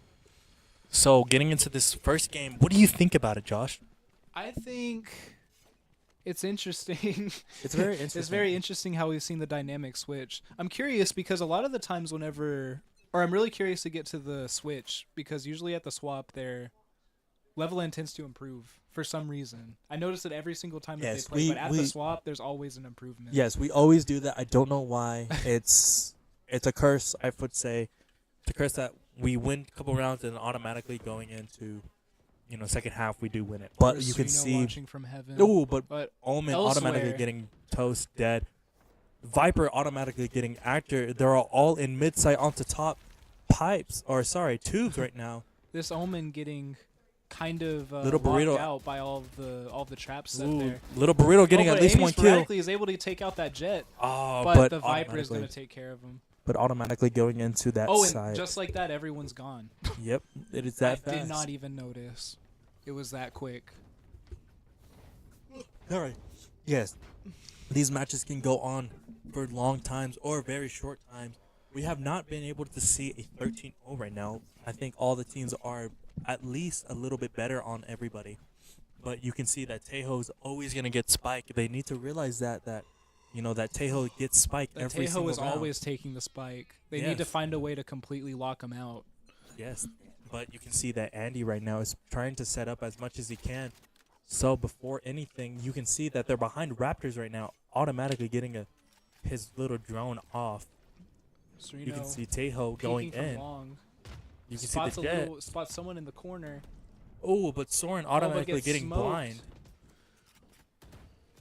So getting into this first game, what do you think about it, Josh? I think it's interesting. It's very interesting. It's very interesting how we've seen the dynamic switch. I'm curious because a lot of the times I'm really curious to get to the switch because usually at the swap their level end tends to improve for some reason. I notice it every single time that they play, but at the swap there's always an improvement. Yes, we always do that. I don't know why. It's a curse, I would say. It's a curse that we win a couple rounds and automatically going into second half we do win it. But you can see watching from heaven. No, but Omen elsewhere. automatically getting toast dead. Viper automatically getting actor. They're all in mid site onto top tubes right now. This Omen getting kind of Little Burrito locked out by all the traps set there. Little Burrito getting at least Amy one kill. sporadically is able to take out that jet, but the Viper is going to take care of him. But automatically going into that and side. just like that, everyone's gone. Yep, it is that fast. I did not even notice. It was that quick. All right. Yes, these matches can go on for long times or very short times. We have not been able to see a 13-0 right now. I think all the teams are at least a little bit better on everybody. But you can see that Tejo's always going to get spiked. They need to realize that Tejo gets spiked every single round. Tejo is always taking the spike. They need to find a way to completely lock him out. Yes, but you can see that Andy right now is trying to set up as much as he can. So before anything, you can see that they're behind Raptors right now, automatically getting his little drone off. Sereno you can see Tejo going in. Long. You can see the jet. Spots someone in the corner. Oh, but Soren automatically getting smoked. blind.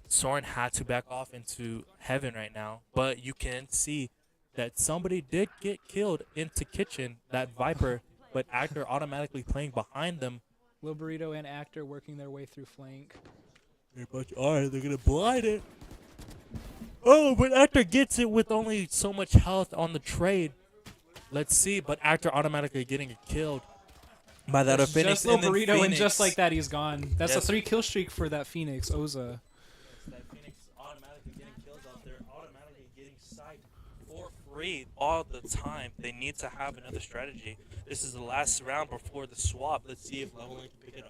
Soren had to back off into heaven right now, but you can see that somebody did get killed into kitchen, that Viper, but Actor automatically playing behind them. Lil Burrito and Actor working their way through flank. They're going to blind it. Oh, but Actor gets it with only so much health on the trade. Let's see, but Actor automatically getting killed by that of Phoenix. Just Lil Burrito, and just like that, he's gone. That's a 3-kill streak for that Phoenix, Oza. That Phoenix automatically getting kills out there, automatically getting psyched for free all the time. They need to have another strategy. This is the last round before the swap. Let's see if Level Lan can pick it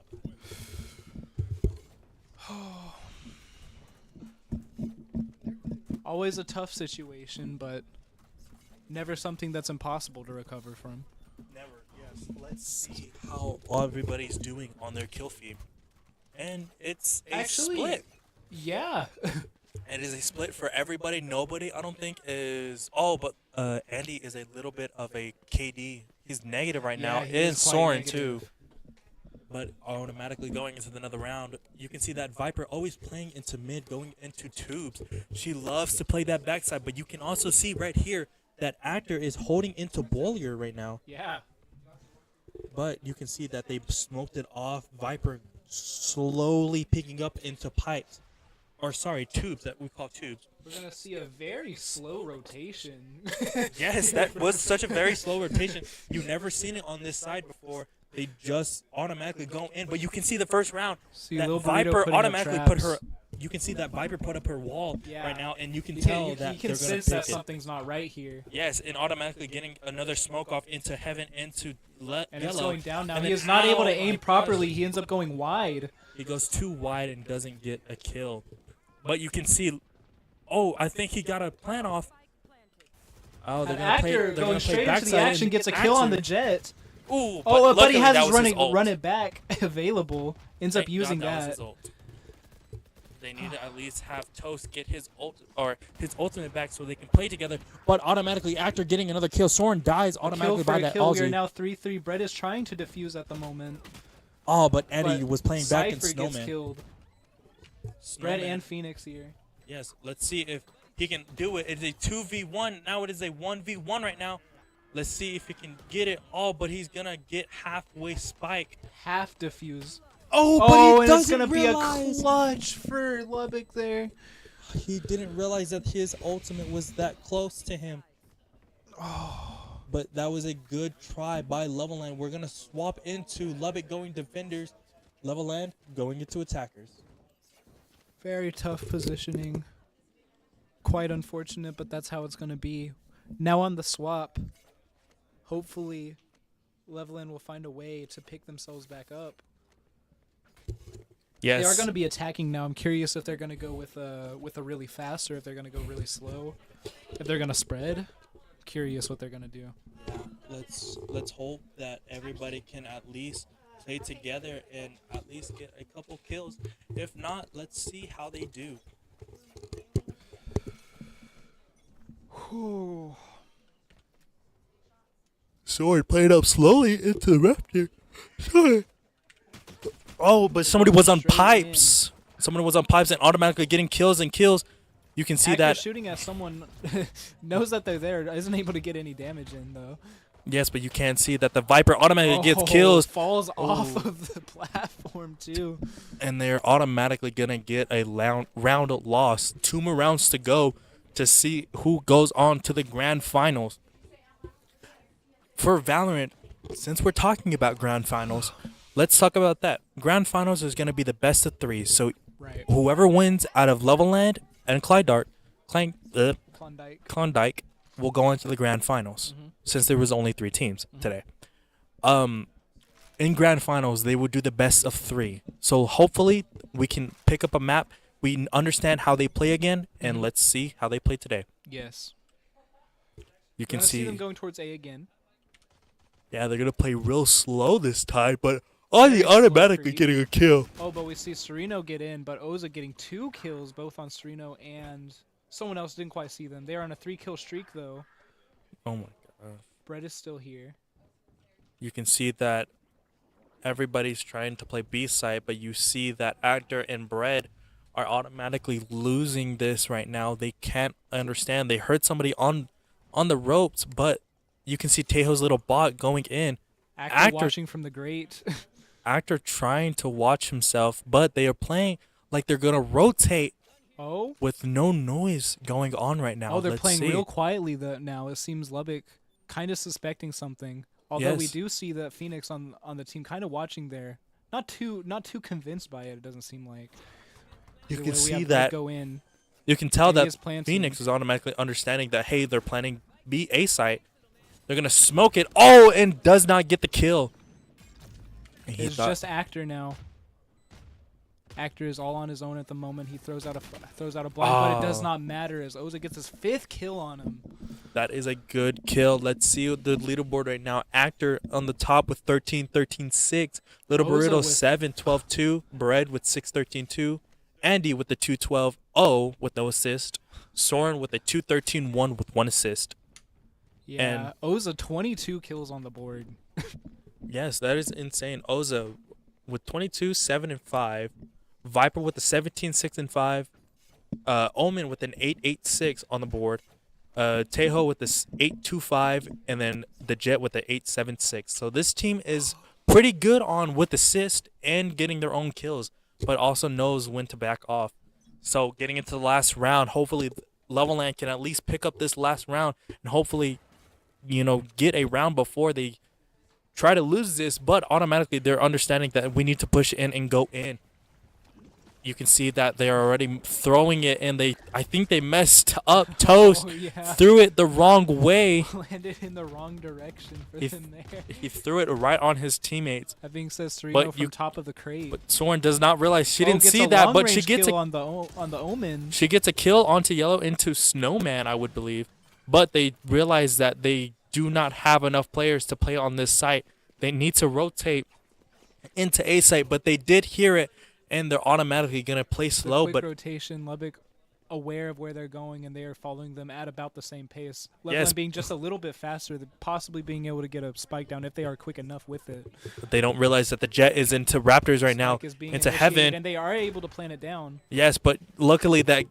up. Always a tough situation, but never something that's impossible to recover from. Never, yes. Let's see how everybody's doing on their kill feed. And it's a split. Yeah. It is a split for everybody. Nobody, I don't think, is... Oh, but Andy is a little bit of a KD. He's negative right now. And Soren, too. But automatically going into another round, you can see that Viper always playing into mid, going into tubes. She loves to play that backside, but you can also see right here that Actor is holding into Bollier right now. Yeah. But you can see that they smoked it off. Viper slowly picking up into pipes. Or sorry, tubes that we call tubes. We're going to see a very slow rotation. Yes, that was such a very slow rotation. You've never seen it on this side before. They just automatically go in. But you can see the first round. That Viper automatically put her... You can see that Viper put up her wall right now, and you can tell that you can they're going sense to that pick it. something's not right here. Yes, and automatically getting another smoke off into heaven, into And it's yellow. going down now. And He then is not able to aim my properly. gosh. He ends up going wide. He goes too wide and doesn't get a kill. But you can see... Oh, I think he got a plan off. Oh, they're An going to play Actor going straight into backside the action gets a kill on the jet. Ooh, But he has his ult. run it back available. Ends up Thank using God was that. his ult. They need to at least have Toast get his ult or his ultimate back so they can play together. But automatically, after getting another kill, Soren dies automatically by that kill. We are Aussie. now 3-3. Brett is trying to defuse at the moment. Oh, but Eddie was playing back in Cypher gets Snowman. killed. Brett and Phoenix here. Yes, let's see if he can do it. It's a 2v1. Now it is a 1v1 right now. Let's see if he can get it all, but he's going to get halfway spiked. Half defuse. Oh, but Oh, he and doesn't it's going to be a realize. clutch for Lubbock there. He didn't realize that his ultimate was that close to him. But that was a good try by Lhs Lan. We're going to swap into Lubbock going defenders. Lhs Lan going into attackers. Very tough positioning. quite unfortunate, but that's how it's going to be. Now on the swap, hopefully Lhs Lan will find a way to pick themselves back up. Yes. They are going to be attacking now. I'm curious if they're going to go with a really fast or if they're going to go really slow. If they're going to spread. Curious what they're going to do. Yeah, let's hope that everybody can at least play together and at least get a couple kills. If not, let's see how they do. Sword played up slowly into the Raptor. Sorry. Oh, but somebody was on Straight pipes. Someone was on pipes and automatically getting kills and kills. You can see Actor that. shooting at someone knows that they're there, isn't able to get any damage in though. Yes, but you can see that the Viper automatically gets kills. Falls off of the platform too. And they're automatically going to get a round loss. 2 more rounds to go to see who goes on to the grand finals. For Valorant, since we're talking about grand finals, let's talk about that. Grand finals is going to be the best of 3. So Right. whoever wins out of Lhs Lan and Klondike will go into the grand finals, since there was only 3 teams today. In grand finals, they will do the best of 3. So hopefully we can pick up a map. We understand how they play again, and let's see how they play today. Yes. You can Gonna see see, them going towards A again. yeah, they're gonna play real slow this time, but Ozzy automatically for getting a kill. Oh, but we see Sereno get in, but Oza getting 2 kills, both on Sereno and someone else didn't quite see them. They're on a 3-kill streak though. Oh my god! Brett is still here. You can see that everybody's trying to play B side, but you see that Actor and Bread are automatically losing this right now. They can't understand. They heard somebody on the ropes, but you can see Tejo's little bot going in. Actor watching from the grate. Actor trying to watch himself, but they are playing like they're gonna rotate Oh. with no noise going on right now. Oh, they're Let's playing see. real quietly now. It seems Lubbock kind of suspecting something. Although we Yes. do see that Phoenix on the team kind of watching there. Not too convinced by it, it doesn't seem like. You Either can way, we see have Brett that. go in. You can tell And he that is planting. Phoenix is automatically understanding that, hey, they're planning B A site. They're gonna smoke it. Oh, and does not get the kill. And he It's thought- just Actor now. Actor is all on his own at the moment. He throws out a blind, but it does Oh. not matter as Oza gets his 5th kill on him. that is a good kill. Let's see the leaderboard right now. Actor on the top with 13, 13, 6. Little Oza Burrito with- 7, 12, 2. Bread with 6, 13, 2. Andy with the 2, 12, 0 with no assist. Soren with a 2, 13, 1 with 1 assist. Yeah, Oza 22 kills on the board. Yes, that is insane. Oza with 22, 7, and 5. Viper with a 17, 6, and 5. Omen with an 8, 8, 6 on the board. Tejo with this 8, 2, 5, and then the Jet with the 8, 7, 6. So this team is pretty good on with assist and getting their own kills, but also knows when to back off. So getting into the last round, hopefully Lhs Lan can at least pick up this last round and hopefully, get a round before they try to lose this, but automatically they're understanding that we need to push in and go in. You can see that they are already throwing it, and I think they messed up. Toast Oh, yeah. threw it the wrong way. Landed in the wrong direction for He them there. He threw it right on his teammates. That being said, Sereno But from you- top of the crate. But Soren does not realize she Oh, didn't gets see a that, but she long-range gets kill a on the Omen. she gets a kill onto Yellow into Snowman, I would believe. But they realize that they do not have enough players to play on this site. They need to rotate into A site, but they did hear it, and they're automatically gonna play It's a slow. quick But rotation. Lubbock aware of where they're going, and they are following them at about the same pace. Lhs Yes. Lan being just a little bit faster, possibly being able to get a spike down if they are quick enough with it. they don't realize that the Jet is into Raptors right now, Spike is being into initiated, Heaven. and they are able to plant it down. Yes, but luckily that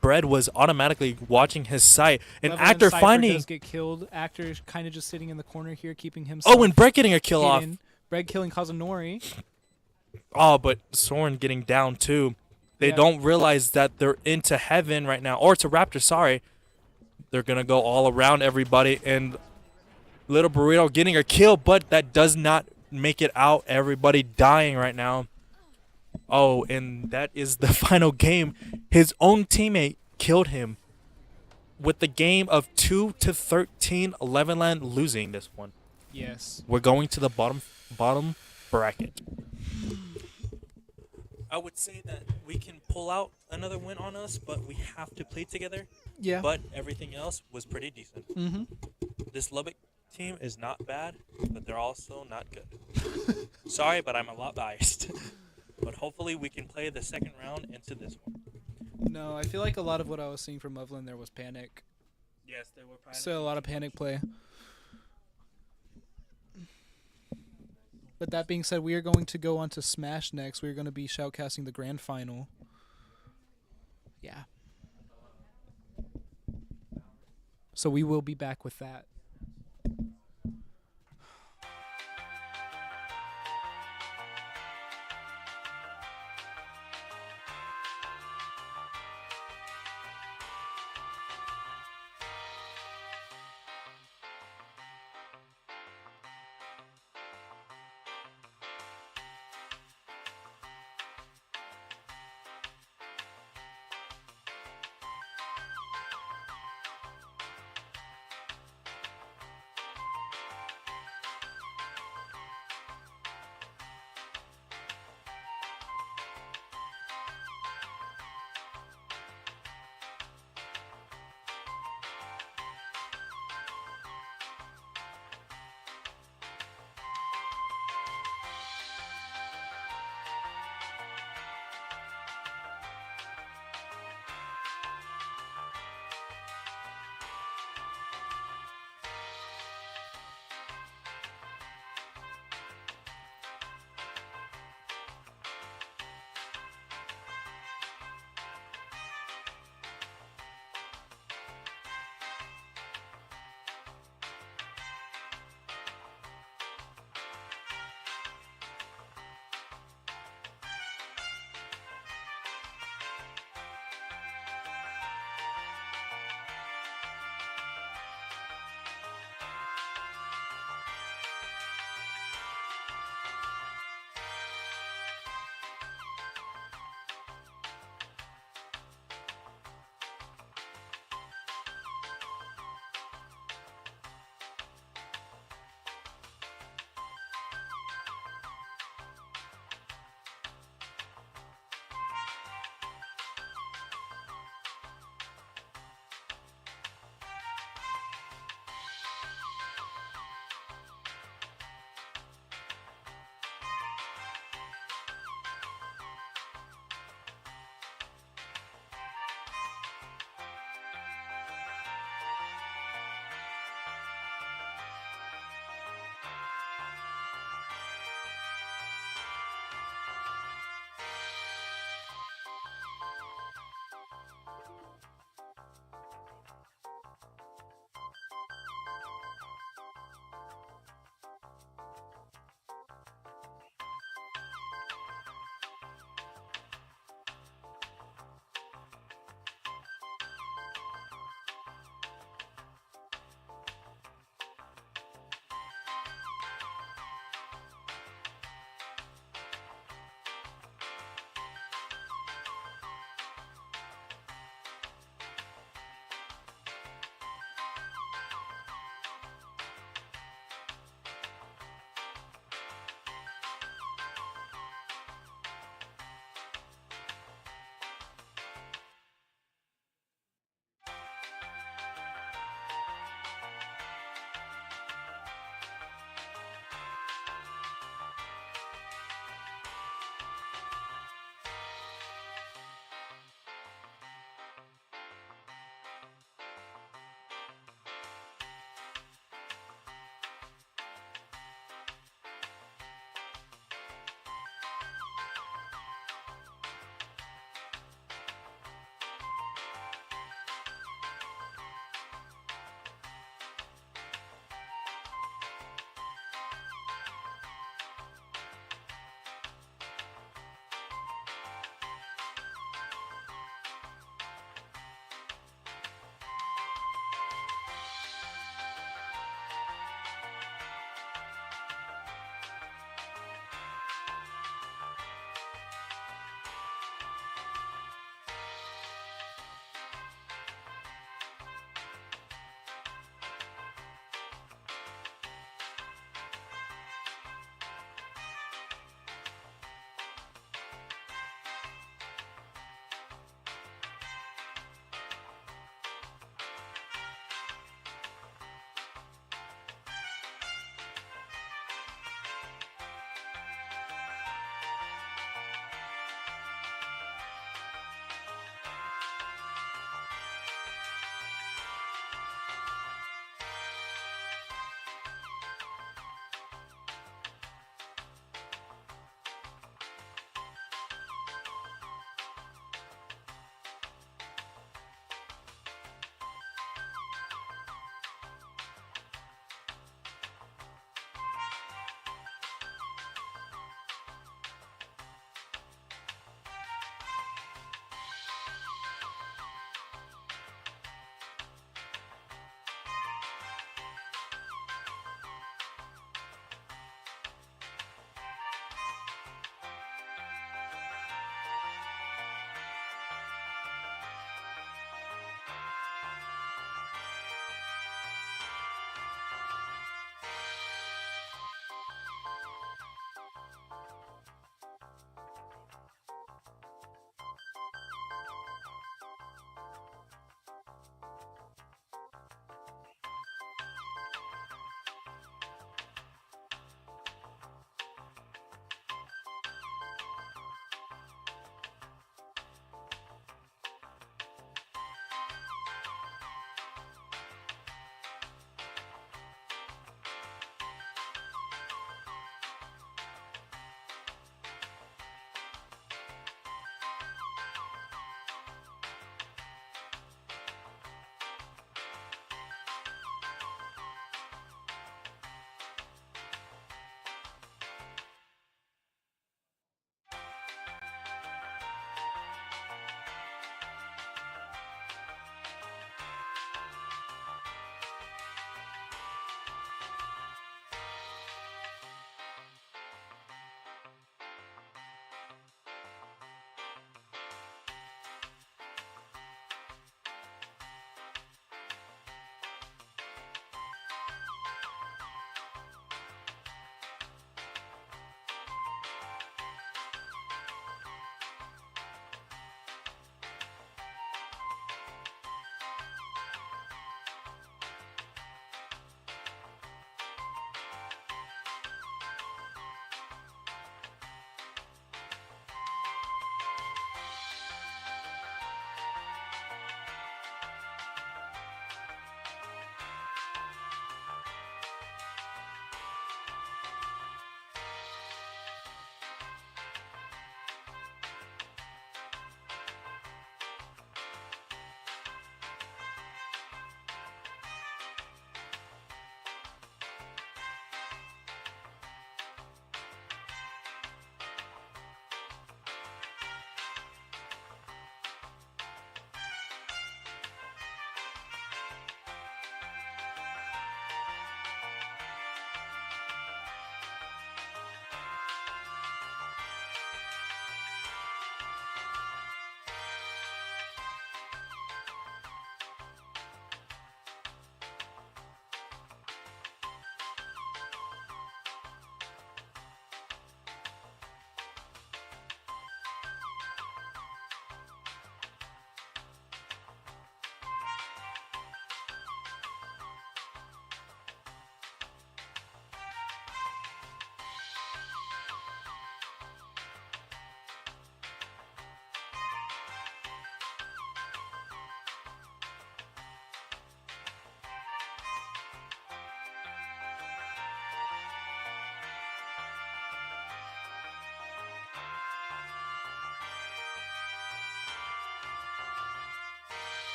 Bread was automatically watching his site. An Lhs Lan Actor Cypher finding. does get killed. Actor kind of just sitting in the corner here, keeping himself. Oh, and Bread getting a kill off. hidden. Bread killing Kazunori. Oh, but Soren getting down too. They Yeah. don't realize that they're into Heaven right now, or to Raptor. Sorry, they're gonna go all around everybody, and Little Burrito getting a kill, but that does not make it out. Everybody dying right now. Oh, and that is the final game. His own teammate killed him. with the game of 2-13, 11 Land losing this one. Yes. We're going to the bottom bracket. I would say that we can pull out another win on us, but we have to play together. Yeah. But everything else was pretty decent. Mm-hmm. This Lubbock team is not bad, but they're also not good. Sorry, but I'm a lot biased. But hopefully we can play the second round into this one. No, I feel like a lot of what I was seeing from Loveland there was panic. Yes, they were probably. So a lot of panic play. But that being said, we are going to go on to Smash next. We're going to be shoutcasting the grand final. Yeah. So we will be back with that.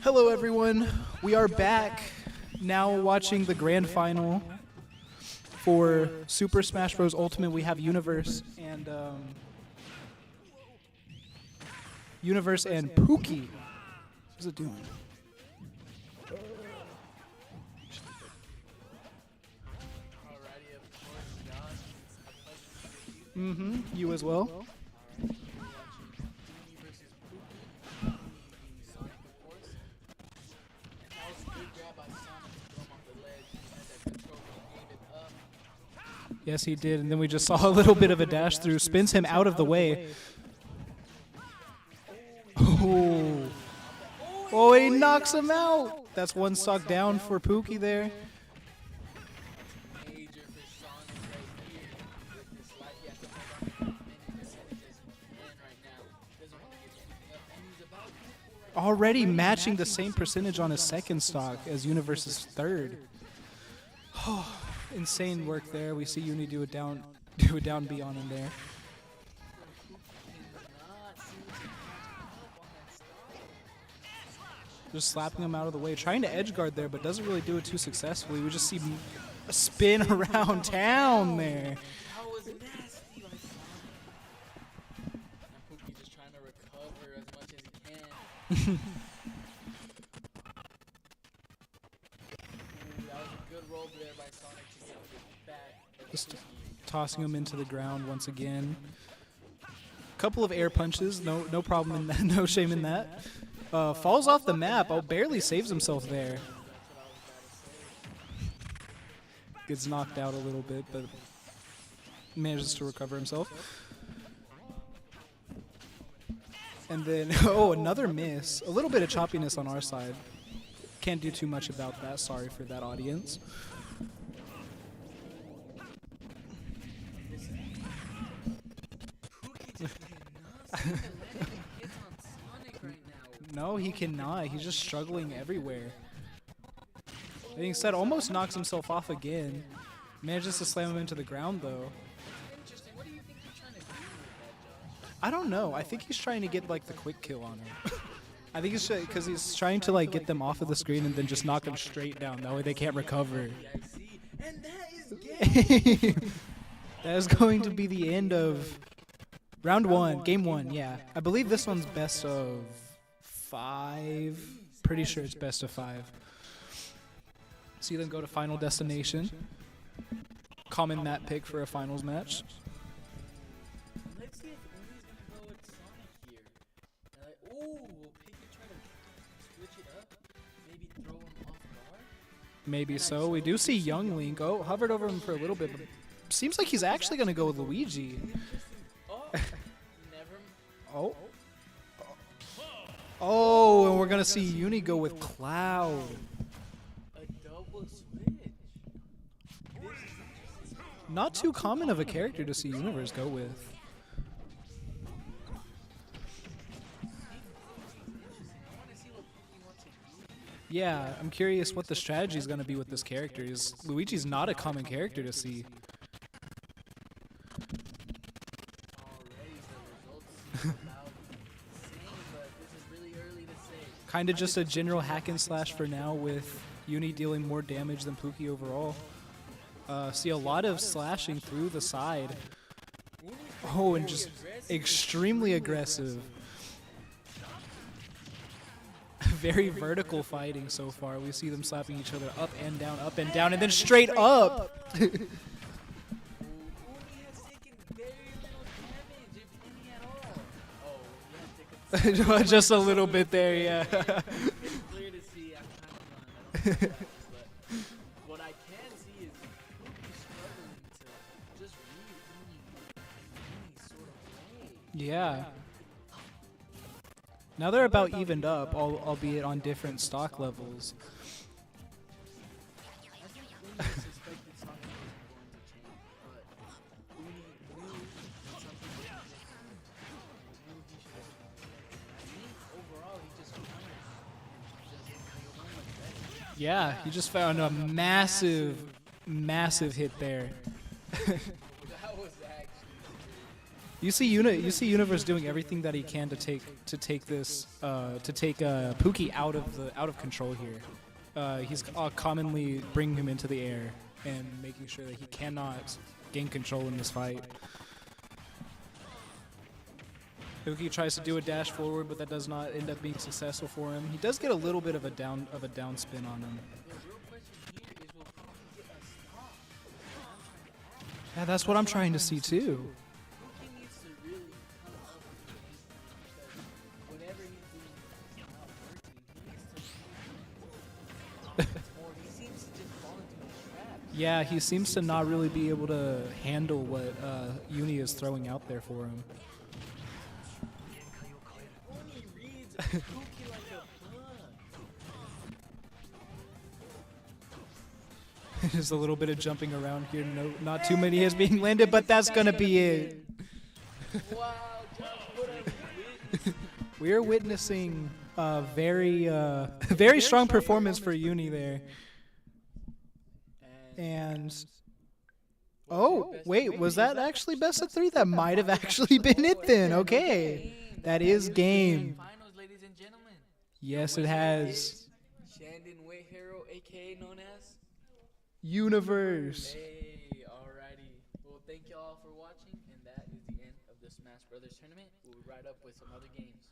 Hello, everyone. We are back now watching the grand final for Super Smash Bros. Ultimate. We have Universe and Pookie. What's it doing? Mm-hmm. You as well. Yes, he did, and then we just saw a little bit of a dash through. Spins him out of the way. Oh, oh, he knocks him out. That's one stock down for Pookie there. Already matching the same percentage on his second stock as Universe's third. Insane work there. We see Uni do a down B on him there. Just slapping him out of the way, trying to edge guard there, but doesn't really do it too successfully. We just see a spin around town there. That was nasty by Sonic. And Pookie just trying to recover as much as he can. That was a good roll there by Sonic to get it back. Just tossing him into the ground once again. Couple of air punches, no problem in that, no shame in that. Falls off the map. Oh, barely saves himself there. Gets knocked out a little bit, but manages to recover himself. And then, oh, another miss. A little bit of choppiness on our side. Can't do too much about that. Sorry for that, audience. No, he cannot. He's just struggling everywhere. That being said, almost knocks himself off again. Manages to slam him into the ground, though. What do you think you're trying to do with that, Josh? I don't know. I think he's trying to get, like, the quick kill on him. I think it's because he's trying to, like, get them off of the screen and then just knock them straight down. That way they can't recover. I see. And that is That is going to be the end of round one, game one, yeah. I believe this one's best of 5. Pretty sure it's best of 5. See them go to Final Destination. Common map pick for a finals match. Let's see if Uni's gonna go with Sonic here. Ooh, will Pika try to switch it up? Maybe throw him off guard? Maybe so. We do see Young Link. Oh, hovered over him for a little bit, but seems like he's actually going to go with Luigi. Oh, never. Oh. Oh, and we're going to see Uni go with Cloud. A double switch. Not too common of a character to see Universe go with. Yeah, I'm curious what the strategy is going to be with this character. Luigi's not a common character to see. Kind of just a general hack and slash for now, with Uni dealing more damage than Pookie overall. See a lot of slashing through the side. Oh, and just extremely aggressive. Very vertical fighting so far. We see them slapping each other up and down, and then straight up. Just a little bit there, yeah. It's clear to see. I'm kind of blind. But what I can see is Pookie's struggling to just read any sort of way. Yeah. Now they're about evened up, albeit on different stock levels. I think suspected Sonic wasn't going to change, but Uni knew something was different. Knew he should have. I think overall he just found Yeah, he just found a massive hit there. That was actually You see Universe doing everything that he can to take Pookie out of control here. He's commonly bringing him into the air and making sure that he cannot gain control in this fight. Pookie tries to do a dash forward, but that does not end up being successful for him. He does get a little bit of a down spin on him. Yeah, that's what I'm trying to see too. Yeah, he seems to not really be able to handle what Uni is throwing out there for him. There's a little bit of jumping around here. No, not too many is being landed, but that's gonna be it. We are witnessing a very, very strong performance for Uni there. And oh, wait, was that actually best of 3? That might have actually been it then. Okay, that is game. Yes, it has. Shandon Way Hero, aka known as Universe. Hey, alrighty. Well, thank y'all for watching, and that is the end of the Smash Brothers tournament. We'll be right up with some other games.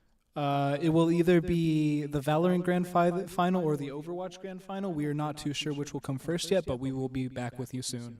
It will either be the Valorant Grand Final or the Overwatch Grand Final. We are not too sure which will come first yet, but we will be back with you soon.